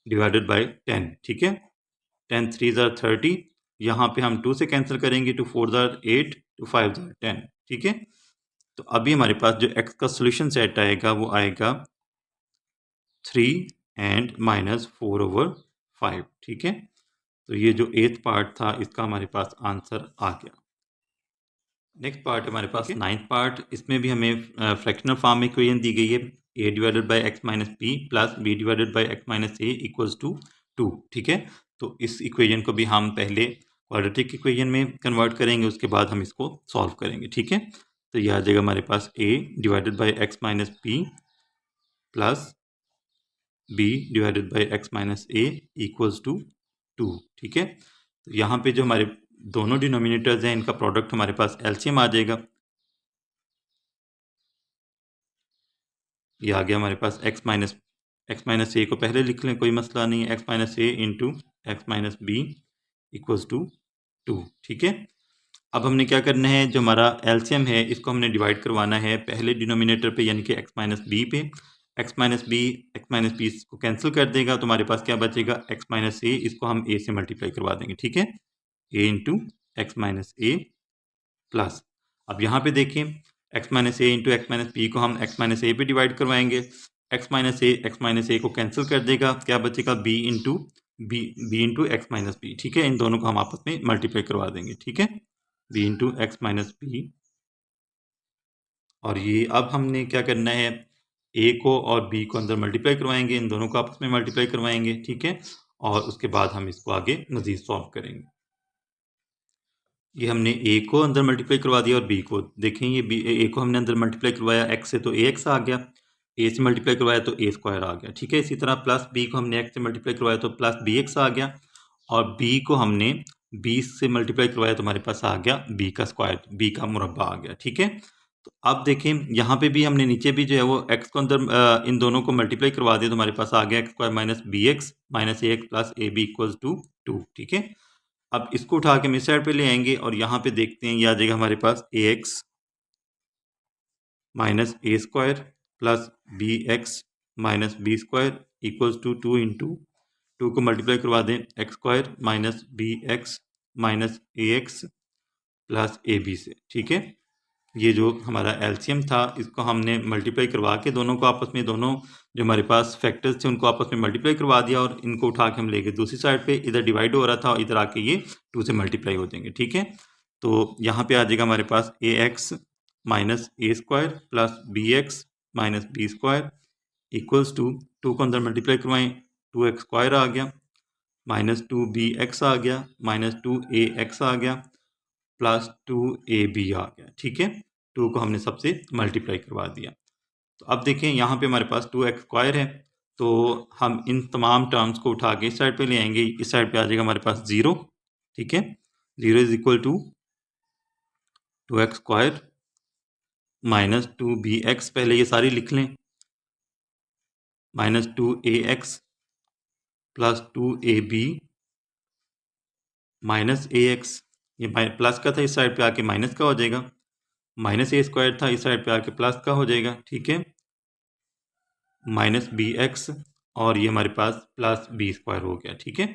डिवाइडेड बाय 10, ठीक है, 10 3 ज़ार 30, यहाँ पे हम 2 से कैंसिल करेंगे, 2 4 ज़ार 8, 2 5 ज़ार 10, ठीक है। तो अभी हमारे पास जो x का सोल्यूशन सेट आएगा वो आएगा 3 एंड -4/5, ठीक है। तो ये जो 8th पार्ट था इसका हमारे पास आंसर आ गया। नेक्स्ट पार्ट हमारे पास 9th पार्ट, इसमें भी हमें फ्रैक्शनल फॉर्म में इक्वेशन दी गई है, a divided by x minus P plus b divided by x minus A equals to 2, ठीक है। तो इस इक्वेशन को भी हम पहले क्वाड्रेटिक इक्वेशन में कन्वर्ट करेंगे, उसके बाद हम इसको सॉल्व करेंगे, ठीक है। तो ये आ जाएगा हमारे पास a divided by x minus P plus b divided by x minus A equals to 2, ठीक है। तो यहाँ पे जो हमारे दोनों डिनोमिनेटर्स हैं इनका प्रोडक्ट हमारे पास एलसीएम आ जाएगा, ये आ गया हमारे पास x माइनस ए को पहले लिख लें, कोई मसला नहीं है, x minus A into X minus B equals to 2, ठीक है। अब हमने क्या करना है, जो हमारा एलसीएम है इसको हमने डिवाइड करवाना है पहले डिनोमिनेटर पे यानी कि x माइनस बी पे, x माइनस बी को कैंसिल कर देगा तो हमारे पास क्या बचेगा x माइनस ए, इसको हम a से मल्टीप्लाई करवा देंगे, ठीक है, a into X minus A plus, अब यहाँ पे देखें x minus A into X minus B को हम x माइनस ए पे डिवाइड करवाएंगे, x माइनस ए को कैंसिल कर देगा, क्या बचेगा b into X minus B, ठीक है, इन दोनों को हम आपस में मल्टीप्लाई करवा देंगे, ठीक है, b into X minus B और ये अब हमने क्या करना है, ए को और बी को अंदर मल्टीप्लाई करवाएंगे, इन दोनों को आपस में मल्टीप्लाई करवाएंगे, ठीक है। और उसके बाद हम इसको आगे मजीद सॉल्व करेंगे। ये हमने ए को अंदर मल्टीप्लाई करवा दिया और बी को देखें, ये बी ए को हमने अंदर मल्टीप्लाई करवाया एक्स से तो ए एक्स आ गया, ए से मल्टीप्लाई करवाया तो ए स्क्वायर आ गया, ठीक है। इसी तरह प्लस बी को हमने एक्स से मल्टीप्लाई करवाया तो प्लस बी एक्स आ गया, और बी को हमने 20 से मल्टीप्लाई करवाया तो हमारे पास आ गया बी का स्क्वायर, बी का मुरब्बा आ गया, ठीक है। तो अब देखें यहाँ पे भी हमने नीचे भी जो है वो एक्स को अंदर इन दोनों को मल्टीप्लाई करवा दिया तो हमारे पास आ गया X square minus B x minus A x plus A B equals to 2, ठीक है। अब इसको उठा के हम इस साइड पे ले आएंगे और यहाँ पे देखते हैं ये आ जाएगा हमारे पास a x minus a square plus b x minus b square equals to 2 into 2 को मल्टीप्लाई करवा दें x square minus B x minus ए एक्स प्लस ए बी से, ठीक है। ये जो हमारा एलसीएम था इसको हमने मल्टीप्लाई करवा के दोनों को आपस में, दोनों जो हमारे पास फैक्टर्स थे उनको आपस में मल्टीप्लाई करवा दिया और इनको उठा के हम ले गए दूसरी साइड पे, इधर डिवाइड हो रहा था और इधर आके ये 2 से मल्टीप्लाई हो जाएंगे, ठीक है। तो यहाँ पे आ जाएगा हमारे पास a x minus a square plus b x minus b square equals to 2 को अंदर मल्टीप्लाई करवाएं 2x स्क्वायर आ गया माइनस 2bx आ गया माइनस 2ax आ गया प्लस 2ab आ गया, ठीक है। 2 को हमने सबसे मल्टीप्लाई करवा दिया। तो अब देखें यहाँ पे हमारे पास 2x स्क्वायर है, तो हम इन तमाम टर्म्स को उठा के इस साइड पे ले आएंगे, इस साइड पे आ जाएगा हमारे पास 0, ठीक है। 0 is equal to 2x square minus 2bx, पहले ये सारी लिख लें, minus 2ax plus 2ab minus ए एक्स, ये प्लस का था इस साइड पे आके माइनस का हो जाएगा, माइनस ए स्क्वायर था इस साइड पे आके प्लस का हो जाएगा, ठीक है, माइनस बी एक्स और ये हमारे पास प्लस बी स्क्वायर हो गया, ठीक है,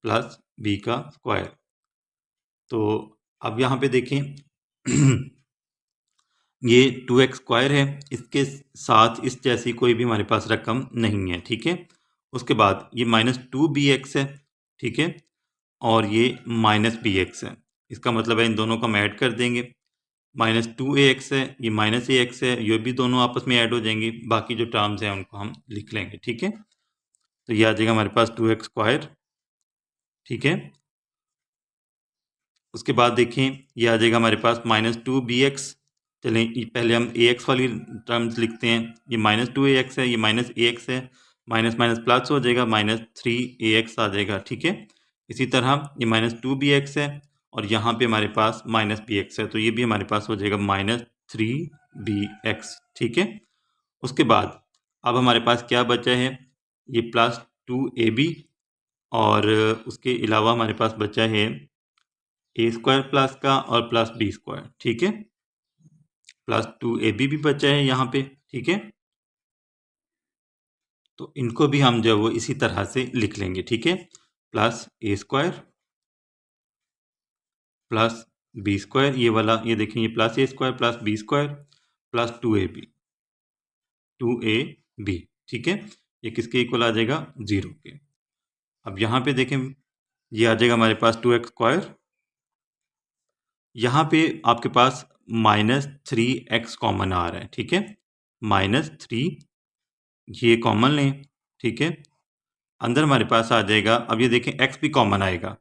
प्लस बी का स्क्वायर। तो अब यहाँ पे देखें ये 2x स्क्वायर है, इसके साथ इस जैसी कोई भी हमारे पास रकम नहीं है, ठीक है। उसके बाद ये माइनस 2bx है, ठीक है, और ये माइनस बी एक्स है, इसका मतलब है इन दोनों को हम ऐड कर देंगे, माइनस 2ax है, ये माइनस ए एक्स है, ये भी दोनों आपस में ऐड हो जाएंगे, बाकी जो टर्म्स हैं उनको हम लिख लेंगे, ठीक है। तो ये आ जाएगा हमारे पास 2x स्क्वायर, ठीक है। उसके बाद देखें ये आ जाएगा हमारे पास माइनस 2bx, चलें पहले हम ax वाली टर्म्स लिखते हैं, ये माइनस 2ax है, ये माइनस ax है, माइनस माइनस प्लस हो जाएगा, माइनस 3ax आ जाएगा, ठीक है। इसी तरह ये माइनस 2bx है और यहाँ पे हमारे पास माइनस bx है, तो ये भी हमारे पास हो जाएगा माइनस 3bx, ठीक है। उसके बाद अब हमारे पास क्या बचा है, ये प्लस 2ab और उसके अलावा हमारे पास बचा है ए स्क्वायर प्लस का और प्लस बी स्क्वायर, ठीक है, प्लस 2ab भी बचा है यहाँ पे, ठीक है। तो इनको भी हम जो है वो इसी तरह से लिख लेंगे, ठीक है, प्लस ए स्क्वायर प्लस बी स्क्वायर, ये वाला ये देखें ये प्लस ए square plus B square plus 2ab, ठीक है, ये किसके इक्वल आ जाएगा 0 के। अब यहाँ पे देखें ये आ जाएगा हमारे पास 2x स्क्वायर, यहाँ पे आपके पास माइनस 3x कॉमन आ रहा है, ठीक है, माइनस 3 ये कॉमन लें, ठीक है, अंदर हमारे पास आ जाएगा, अब ये देखें x भी कॉमन आएगा,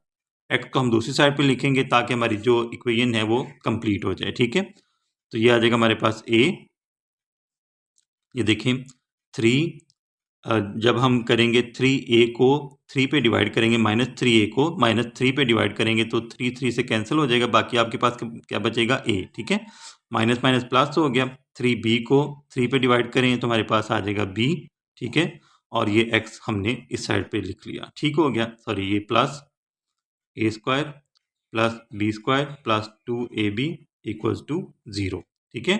x को हम दूसरी साइड पे लिखेंगे ताकि हमारी जो इक्वेशन है वो कंप्लीट हो जाए, ठीक है। तो ये आ जाएगा हमारे पास a, ये देखें 3 जब हम करेंगे 3a को 3 पे डिवाइड करेंगे, माइनस 3a को माइनस 3 पे डिवाइड करेंगे तो 3 से कैंसिल हो जाएगा, बाकी आपके पास क्या बचेगा a, ठीक है, माइनस माइनस प्लस हो गया, 3b को 3 पे डिवाइड करें तो हमारे पास आ जाएगा b, ठीक है, और ये x हमने इस साइड पे लिख लिया, ठीक हो गया, सॉरी ये plus A square plus B square plus 2ab equals to 0, ठीक है।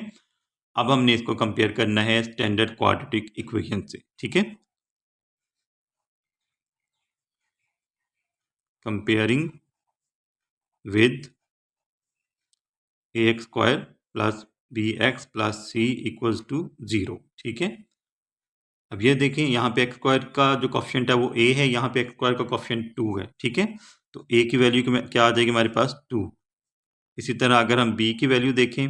अब हमने इसको कंपेयर करना है स्टैंडर्ड क्वाड्रेटिक इक्वेशन से, ठीक है, comparing with ax square plus bx plus c equals to 0, ठीक है। अब ये देखें यहाँ पे एक्स स्क्वायर का जो कोफिशिएंट है वो a है, यहाँ पे एक्स स्क्वायर का कोफिशिएंट 2 है, ठीक है, तो a की वैल्यू क्या आ जाएगी हमारे पास 2। इसी तरह अगर हम b की वैल्यू देखें,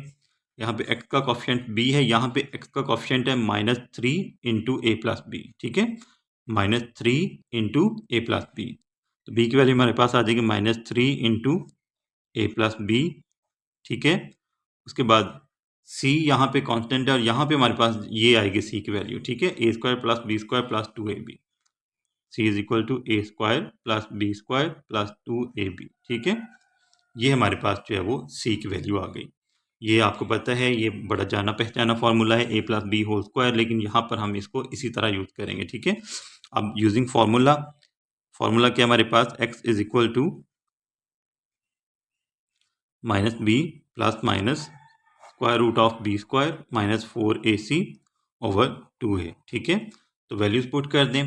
यहाँ पे x का कोफिशिएंट b है, यहाँ पे x का कोफिशिएंट है -3 इंटू ए प्लस बी, ठीक है, -3 इंटू ए प्लस बी। तो b की वैल्यू हमारे पास आ जाएगी -3 इंटू ए प्लस बी, ठीक है। उसके बाद c यहाँ पे कांस्टेंट है और यहाँ पे हमारे पास ये आएगी c की वैल्यू, ठीक है, a square plus B square plus 2ab, c is equal to a square plus B square plus 2ab, ठीक है। ये हमारे पास जो है वो c की वैल्यू आ गई। ये आपको पता है, ये बड़ा जाना पहचाना फार्मूला है a plus B whole square, लेकिन यहाँ पर हम इसको इसी तरह यूज करेंगे, ठीक है। अब यूजिंग फार्मूला, फार्मूला क्या हमारे पास, x is equal to minus B plus minus square root of B square minus 4ac over 2a, ठीक है। तो वैल्यूज पुट कर दें,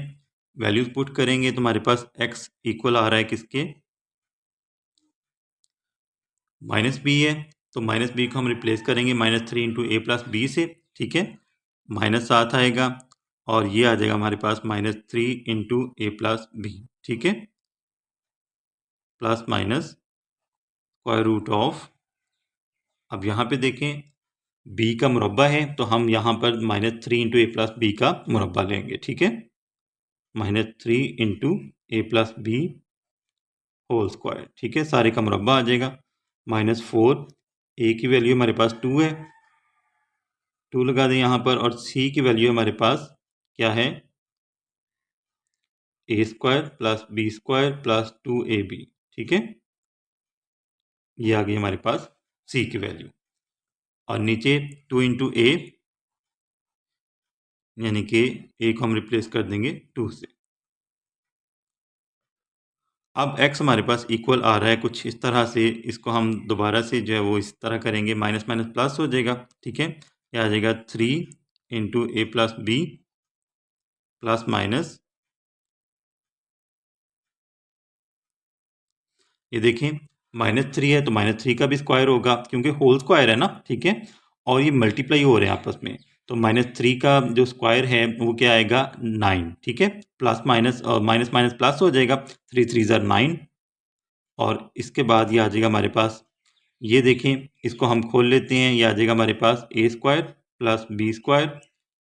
वैल्यूज पुट करेंगे तो हमारे पास x इक्वल आ रहा है किसके, माइनस बी है, तो माइनस बी को हम रिप्लेस करेंगे -3 इंटू ए प्लस बी से, ठीक है, -7 आएगा और ये आ जाएगा हमारे पास -3 इंटू ए प्लस बी, ठीक है, plus minus square root of, अब यहाँ पे देखें b का मुरब्बा है तो हम यहाँ पर -3 इंटू ए प्लस बी का मुरब्बा लेंगे, ठीक है, -3 into a plus B whole square, ठीक है, सारे का मुरब्बा आ जाएगा, -4, ए की वैल्यू हमारे पास 2 है, 2 लगा दें यहाँ पर, और c की वैल्यू हमारे पास क्या है, a square plus B square plus 2ab, ठीक है, ये आ गई हमारे पास c की वैल्यू, और नीचे 2 इंटू ए, यानी कि a को हम रिप्लेस कर देंगे 2 से। अब x हमारे पास इक्वल आ रहा है कुछ इस तरह से, इसको हम दोबारा से जो है वो इस तरह करेंगे, माइनस माइनस प्लस हो जाएगा, ठीक है, ये आ जाएगा 3 into a plus b plus minus, ये देखें -3 है तो -3 का भी स्क्वायर होगा क्योंकि होल स्क्वायर है ना, ठीक है, और ये मल्टीप्लाई हो रहे हैं आपस में, तो -3 का जो स्क्वायर है वो क्या आएगा 9, ठीक है, plus minus minus minus plus हो जाएगा, 3 3 ज़र 9, और इसके बाद ये आ जाएगा हमारे पास, ये देखें इसको हम खोल लेते हैं, ये आ जाएगा हमारे पास a square plus B square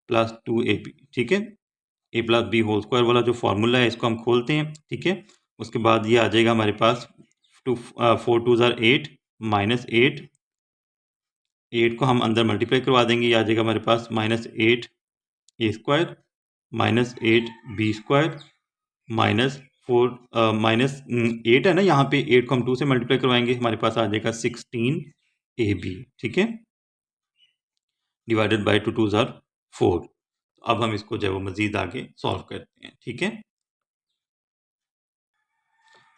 plus 2ab, ठीक है, a plus B whole square वाला जो फार्मूला है इसको हम खोलते हैं, ठीक है। उसके बाद ये आ जाएगा हमारे पास 4 2 ज़र 8 -8, 8 को हम अंदर मल्टीप्लाई करवा देंगे, ये आ जाएगा हमारे पास -8 ए स्क्वायर -8 बी स्क्वायर -4 -8 है ना, यहाँ पे 8 को हम 2 से मल्टीप्लाई करवाएंगे, हमारे पास आ जाएगा 16ab, ठीक है, डिवाइडेड बाई 2 2 ज़र 4। अब हम इसको जो है वो मजीद आगे सॉल्व करते हैं, ठीक है।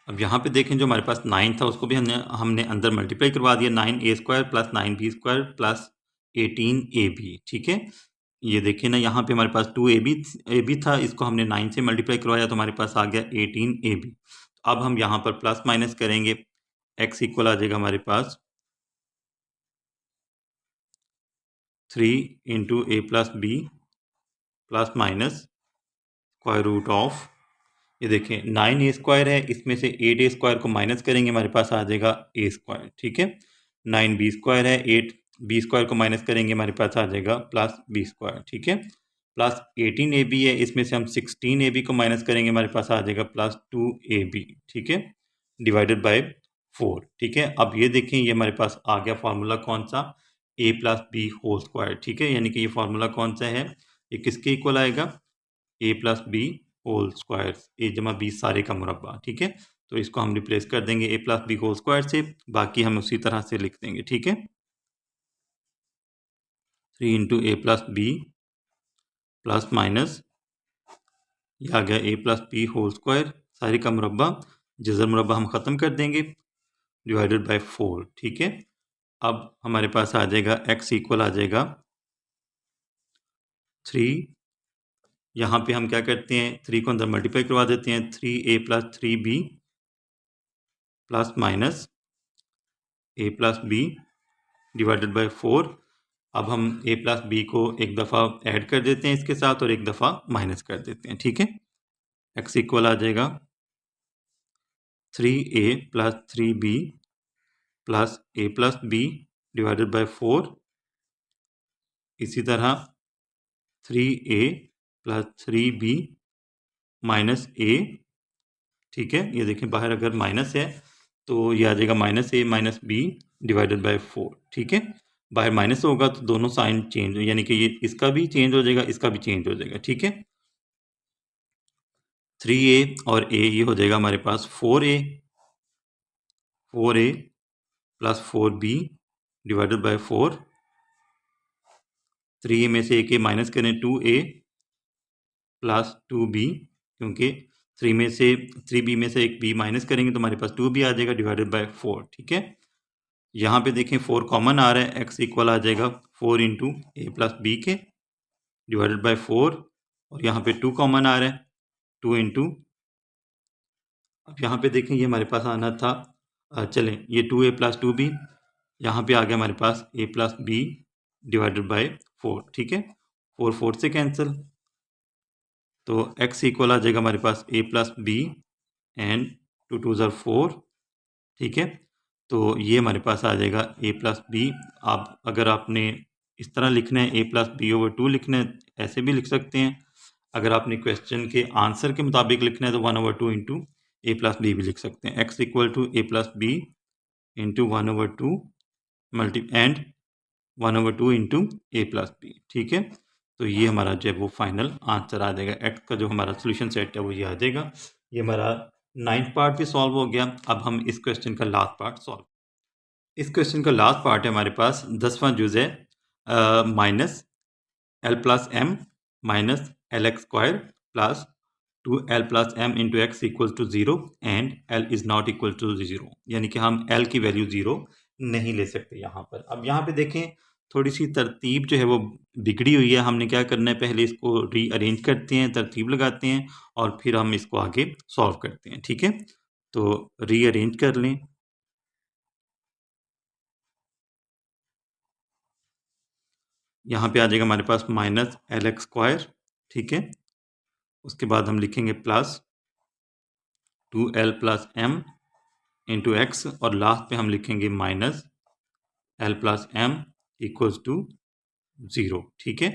अब यहाँ पे देखें जो हमारे पास 9 था उसको भी हमने हमने अंदर मल्टीप्लाई करवा दिया, 9a square plus 9b square plus 18ab, ठीक है, ये देखिए ना यहाँ पे हमारे पास 2ab था, इसको हमने 9 से मल्टीप्लाई करवाया तो हमारे पास आ गया 18ab। अब हम यहाँ पर प्लस माइनस करेंगे, x इक्वल आ जाएगा हमारे पास 3 into a plus b plus minus square root of, ये देखें 9a स्क्वायर है, इसमें से 8a स्क्वायर को माइनस करेंगे, हमारे पास आ जाएगा a स्क्वायर, ठीक है, 9b स्क्वायर है, 8b स्क्वायर को माइनस करेंगे, हमारे पास आ जाएगा प्लस b स्क्वायर, ठीक है, प्लस 18ab है, इसमें से हम 16ab को माइनस करेंगे, हमारे पास आ जाएगा प्लस 2ab, ठीक है, डिवाइडेड बाय 4, ठीक है। अब ये देखें ये हमारे पास आ गया फार्मूला कौन सा, a plus B whole square, ठीक है, यानी कि ये फार्मूला कौन सा है, ये किसके इक्वल आएगा, a plus B whole square, a जमा बी सारे का मुरब्बा, ठीक है, तो इसको हम रिप्लेस कर देंगे a plus B whole square से, बाकी हम उसी तरह से लिख देंगे, ठीक है, 3 into a plus b plus minus, ये आ गया a plus B whole square सारे का मुरब्बा, जज़र मुरब्बा हम ख़त्म कर देंगे, डिवाइडेड बाय 4, ठीक है। अब हमारे पास आ जाएगा x इक्वल आ जाएगा 3, यहाँ पे हम क्या करते हैं 3 को अंदर मल्टीप्लाई करवा देते हैं, 3a plus 3b plus minus a plus b divided by 4। अब हम a प्लस बी को एक दफ़ा ऐड कर देते हैं इसके साथ और एक दफ़ा माइनस कर देते हैं, ठीक है, x इक्वल आ जाएगा 3a plus 3b plus a plus b divided by 4 इसी तरह 3a plus 3b minus a, ठीक है। ये देखें बाहर अगर माइनस है तो ये आ जाएगा minus a minus b divided by 4, ठीक है। बाहर माइनस होगा तो दोनों साइन चेंज, यानी कि ये इसका भी चेंज हो जाएगा, इसका भी चेंज हो जाएगा, ठीक है। 3a और a ये हो जाएगा हमारे पास 4a plus 4b divided by 4। 3a में से एक a माइनस करें 2a प्लस 2b, क्योंकि 3b में से एक b माइनस करेंगे तो हमारे पास 2b आ जाएगा डिवाइडेड बाय 4, ठीक है। यहाँ पे देखें 4 कॉमन आ रहा है, x इक्वल आ जाएगा 4 इंटू ए प्लस बी के डिवाइडेड बाय 4, और यहाँ पे 2 कॉमन आ रहा है, 2 इंटू, अब यहाँ पे देखें ये हमारे पास आना था, चलें ये 2a प्लस 2b, यहाँ पे आ गया हमारे पास a plus b divided by 4, ठीक है। 4 4 से कैंसिल, तो x इक्वल आ जाएगा हमारे पास a प्लस बी एंड 2 2 ज़र 4, ठीक है। तो ये हमारे पास आ जाएगा a प्लस बी। आप अगर आपने इस तरह लिखना है a प्लस बी ओवर 2 लिखना है, ऐसे भी लिख सकते हैं। अगर आपने क्वेश्चन के आंसर के मुताबिक लिखना है तो 1 over 2 into a plus b भी लिख सकते हैं। x equal to a plus b into 1 over 2 multi and 1 over 2 into a plus b, ठीक है। तो ये हमारा जो है वो फाइनल आंसर आ जाएगा। x का जो हमारा सोल्यूशन सेट है वो ये आ जाएगा। ये हमारा 9th पार्ट भी सॉल्व हो गया। अब हम इस क्वेश्चन का लास्ट पार्ट सॉल्व, इस क्वेश्चन का लास्ट पार्ट है हमारे पास 10वां जुज़ है minus l plus m minus l x square plus 2l plus m into x equal to 0 and l is not equal to 0, यानी कि हम l की वैल्यू 0 नहीं ले सकते यहाँ पर। अब यहाँ पे देखें थोड़ी सी तरतीब जो है वो बिगड़ी हुई है। हमने क्या करना है, पहले इसको रीअरेंज करते हैं, तरतीब लगाते हैं और फिर हम इसको आगे सॉल्व करते हैं, ठीक है। तो रीअरेंज कर लें। यहाँ पे आ जाएगा हमारे पास माइनस एल एक्स स्क्वायर, ठीक है। उसके बाद हम लिखेंगे plus 2l plus m into x, और लास्ट पे हम लिखेंगे minus l plus m equals to 0, ठीक है।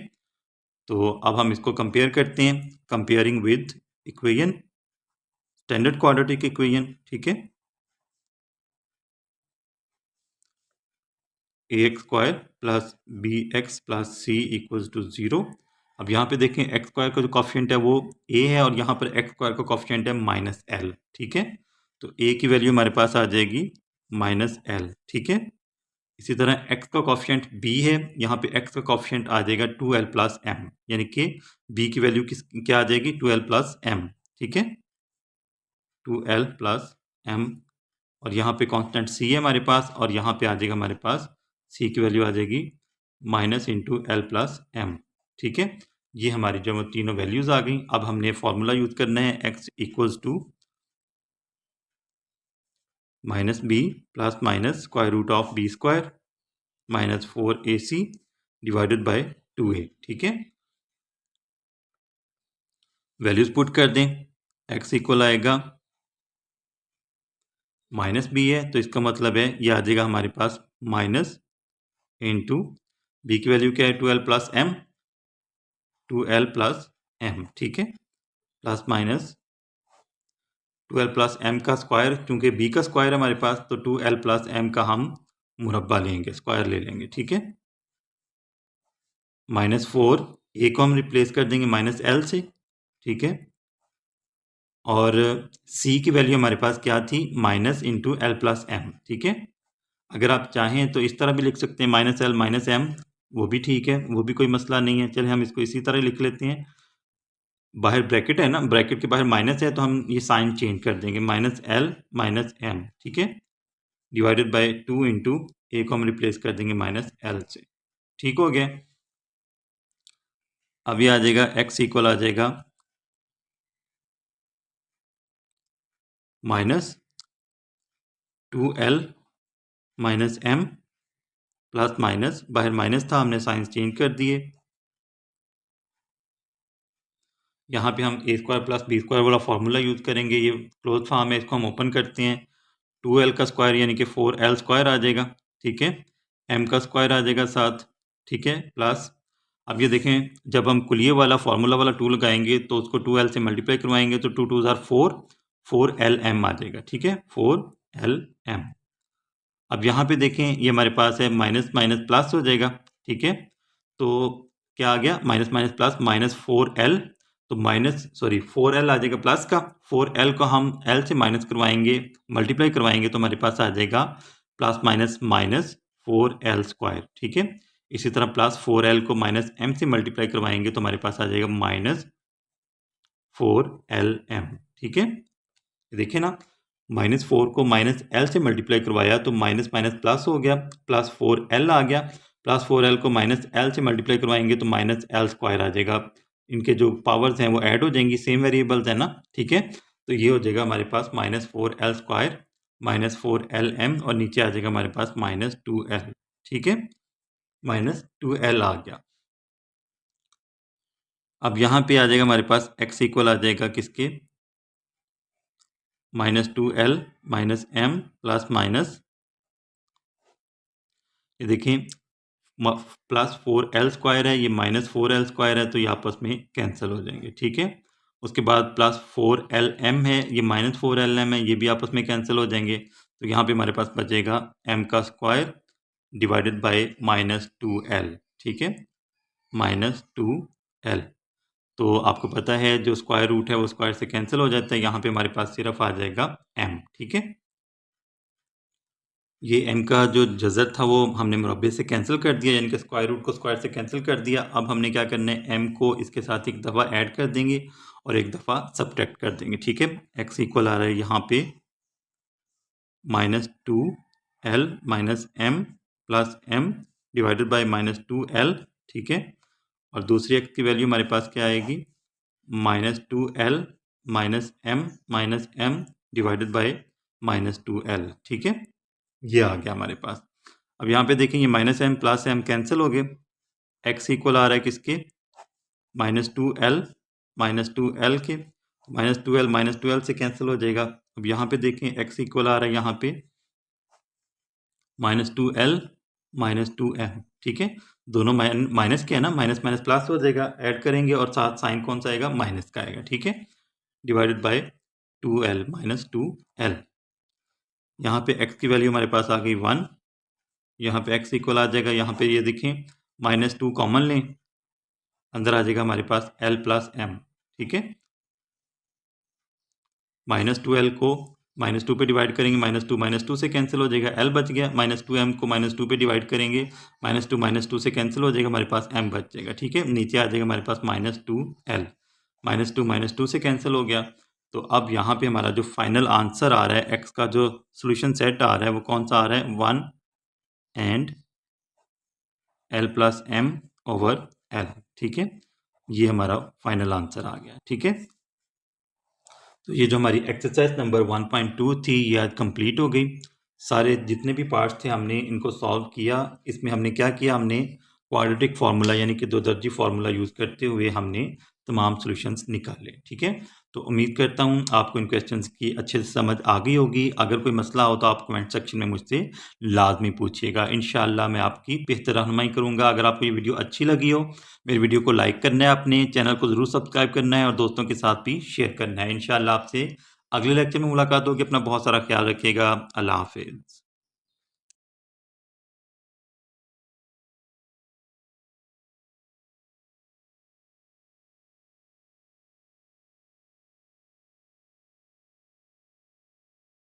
तो अब हम इसको कंपेयर करते हैं, comparing with equation, standard quadratic equation, ठीक है। A x square plus b x plus C equals to 0। अब यहाँ पे देखें एक्स स्क्वायर का जो कॉफिशेंट है वो a है और यहाँ पर एक्स स्क्वायर का कॉफिशेंट है माइनस एल, ठीक है। तो a की वैल्यू हमारे पास आ जाएगी माइनस एल, ठीक है। इसी तरह x का कॉफिशेंट b है, यहाँ पे x का कॉफिशेंट आ जाएगा 2l प्लस एम, यानी कि b की वैल्यू क्या आ जाएगी 2l प्लस एम, ठीक है, 2l प्लस एम। और यहाँ पे कांस्टेंट c है हमारे पास, और यहाँ पे आ जाएगा हमारे पास c की वैल्यू आ जाएगी minus into l plus m, ठीक है। ये हमारी जो तीनों वैल्यूज आ गई। अब हमने फॉर्मूला यूज करना है, x equals to minus B plus minus square root of B square minus 4ac divided by 2a, ठीक है। वैल्यूज पुट कर दें, x इक्वल आएगा माइनस बी है तो इसका मतलब है ये आ जाएगा हमारे पास माइनस इंटू बी की वैल्यू क्या है 2l plus M, 2l plus m, ठीक है, plus minus 2l plus m का स्क्वायर, क्योंकि b का स्क्वायर है हमारे पास तो 2l प्लस एम का हम मुरब्बा लेंगे, स्क्वायर ले लेंगे, ठीक है। माइनस 4 a को हम रिप्लेस कर देंगे माइनस एल से, ठीक है। और c की वैल्यू हमारे पास क्या थी minus into l plus m, ठीक है। अगर आप चाहें तो इस तरह भी लिख सकते हैं माइनस एल माइनस एम, वो भी ठीक है, वो भी कोई मसला नहीं है। चलिए हम इसको इसी तरह लिख लेते हैं। बाहर ब्रैकेट है ना, ब्रैकेट के बाहर माइनस है तो हम ये साइन चेंज कर देंगे, माइनस एल माइनस एम, ठीक है, डिवाइडेड बाय 2 इंटू ए को हम रिप्लेस कर देंगे माइनस एल से, ठीक हो गया। अब ये आ जाएगा x इक्वल आ जाएगा minus 2l minus m plus minus, बाहर माइनस था हमने साइंस चेंज कर दिए। यहाँ पे हम a square plus B square वाला फार्मूला यूज़ करेंगे, ये क्लोज फॉर्म है, इसको हम ओपन करते हैं। 2l का स्क्वायर यानी कि 4l स्क्वायर आ जाएगा, ठीक है, m का स्क्वायर आ जाएगा साथ, ठीक है, प्लस अब ये देखें, जब हम कुलिये वाला फार्मूला वाला 2 लगाएंगे तो उसको 2l से मल्टीप्लाई करवाएंगे तो 2 2 ज़ार 4lm आ जाएगा। ठीक है, 4lm। अब यहाँ पे देखें, ये हमारे पास है माइनस माइनस प्लस हो जाएगा। ठीक है, तो क्या आ गया, minus minus plus, minus 4l, तो माइनस 4l आ जाएगा प्लस का। 4l को हम l से माइनस करवाएंगे, मल्टीप्लाई करवाएंगे तो हमारे पास आ जाएगा plus minus minus 4l square. ठीक है, इसी तरह प्लस 4l को माइनस m से मल्टीप्लाई करवाएंगे तो हमारे पास आ जाएगा माइनस 4lm। ठीक है, देखिए ना, माइनस 4 को माइनस l से मल्टीप्लाई करवाया तो माइनस माइनस प्लस हो गया, प्लस 4l आ गया। प्लस 4l को माइनस l से मल्टीप्लाई करवाएंगे तो माइनस l स्क्वायर आ जाएगा। इनके जो पावर्स हैं वो ऐड हो जाएंगी, सेम वेरिएबल्स है ना। ठीक है, तो ये हो जाएगा हमारे पास minus 4l square minus 4lm और नीचे आ जाएगा हमारे पास माइनस 2l। ठीक है, माइनस 2l आ गया। अब यहाँ पे आ जाएगा हमारे पास x इक्वल आ जाएगा किसके, minus 2l minus m plus minus, ये देखिए प्लस 4l स्क्वायर है, ये माइनस 4l स्क्वायर है, तो ये आपस में कैंसिल हो जाएंगे। ठीक है, उसके बाद प्लस 4lm है, ये माइनस 4lm है, ये भी आपस में कैंसिल हो जाएंगे। तो यहाँ पे हमारे पास बचेगा m का square divided by minus 2l। ठीक है, माइनस 2l, तो आपको पता है जो स्क्वायर रूट है वो स्क्वायर से कैंसिल हो जाता है। यहाँ पे हमारे पास सिर्फ आ जाएगा m। ठीक है, ये m का जो जज़र था वो हमने मुरब्बे से कैंसिल कर दिया, यानी कि स्क्वायर रूट को स्क्वायर से कैंसिल कर दिया। अब हमने क्या करना है, m को इसके साथ एक दफ़ा ऐड कर देंगे और एक दफ़ा सब्ट्रैक्ट कर देंगे। ठीक है, x इक्वल आ रहा है यहाँ पे minus 2l minus m plus m divided by minus 2l। ठीक है, और दूसरी x की वैल्यू हमारे पास क्या आएगी, minus 2l minus m divided by minus 2l। ठीक है, ये आ गया हमारे पास। अब यहाँ पे देखेंगे minus m plus m cancel हो गए, x इक्वल आ रहा है किसके, माइनस 2l के, माइनस 2l से कैंसिल हो जाएगा। अब यहाँ पे देखें x इक्वल आ रहा है यहाँ पे माइनस 2l माइनस 2m। ठीक है, दोनों माइनस के है ना, माइनस माइनस प्लस हो जाएगा, ऐड करेंगे और साथ साइन कौन सा आएगा, माइनस का आएगा। ठीक है, divided by 2l minus 2l। यहाँ पे x की वैल्यू हमारे पास आ गई 1, यहाँ पे x इक्वल आ जाएगा, यहाँ पे ये देखें माइनस 2 कॉमन लें, अंदर आ जाएगा हमारे पास l प्लस m। ठीक है, माइनस 2l को माइनस 2 पे डिवाइड करेंगे, माइनस 2 से कैंसिल हो जाएगा, l बच गया। माइनस 2m को माइनस 2 पे डिवाइड करेंगे, माइनस 2 से कैंसिल हो जाएगा, हमारे पास m बच जाएगा। ठीक है, नीचे आ जाएगा हमारे पास माइनस 2l, माइनस 2 से कैंसिल हो गया। तो अब यहाँ पे हमारा जो फाइनल आंसर आ रहा है, x का जो सोल्यूशन सेट आ रहा है वो कौन सा आ रहा है, 1 and l plus m over l। ठीक है, ये हमारा फाइनल आंसर आ गया। ठीक है, तो ये जो हमारी एक्सरसाइज नंबर 1.2 थी ये आज कंप्लीट हो गई। सारे जितने भी पार्ट्स थे हमने इनको सॉल्व किया। इसमें हमने क्या किया, हमने क्वाड्रेटिक फार्मूला यानी कि दो दर्जी फार्मूला यूज़ करते हुए हमने तमाम सॉल्यूशंस निकाले। ठीक है, तो उम्मीद करता हूँ आपको इन क्वेश्चंस की अच्छे से समझ आ गई होगी। अगर कोई मसला हो तो आप कमेंट सेक्शन में मुझसे लाजमी पूछिएगा, इंशाअल्लाह मैं आपकी बेहतर रहनुमाई करूँगा। अगर आपको ये वीडियो अच्छी लगी हो, मेरी वीडियो को लाइक करना है, अपने चैनल को ज़रूर सब्सक्राइब करना है और दोस्तों के साथ भी शेयर करना है। इंशाअल्लाह आपसे अगले लेक्चर में मुलाकात होगी। अपना बहुत सारा ख्याल रखिएगा। अल्लाह हाफिज़।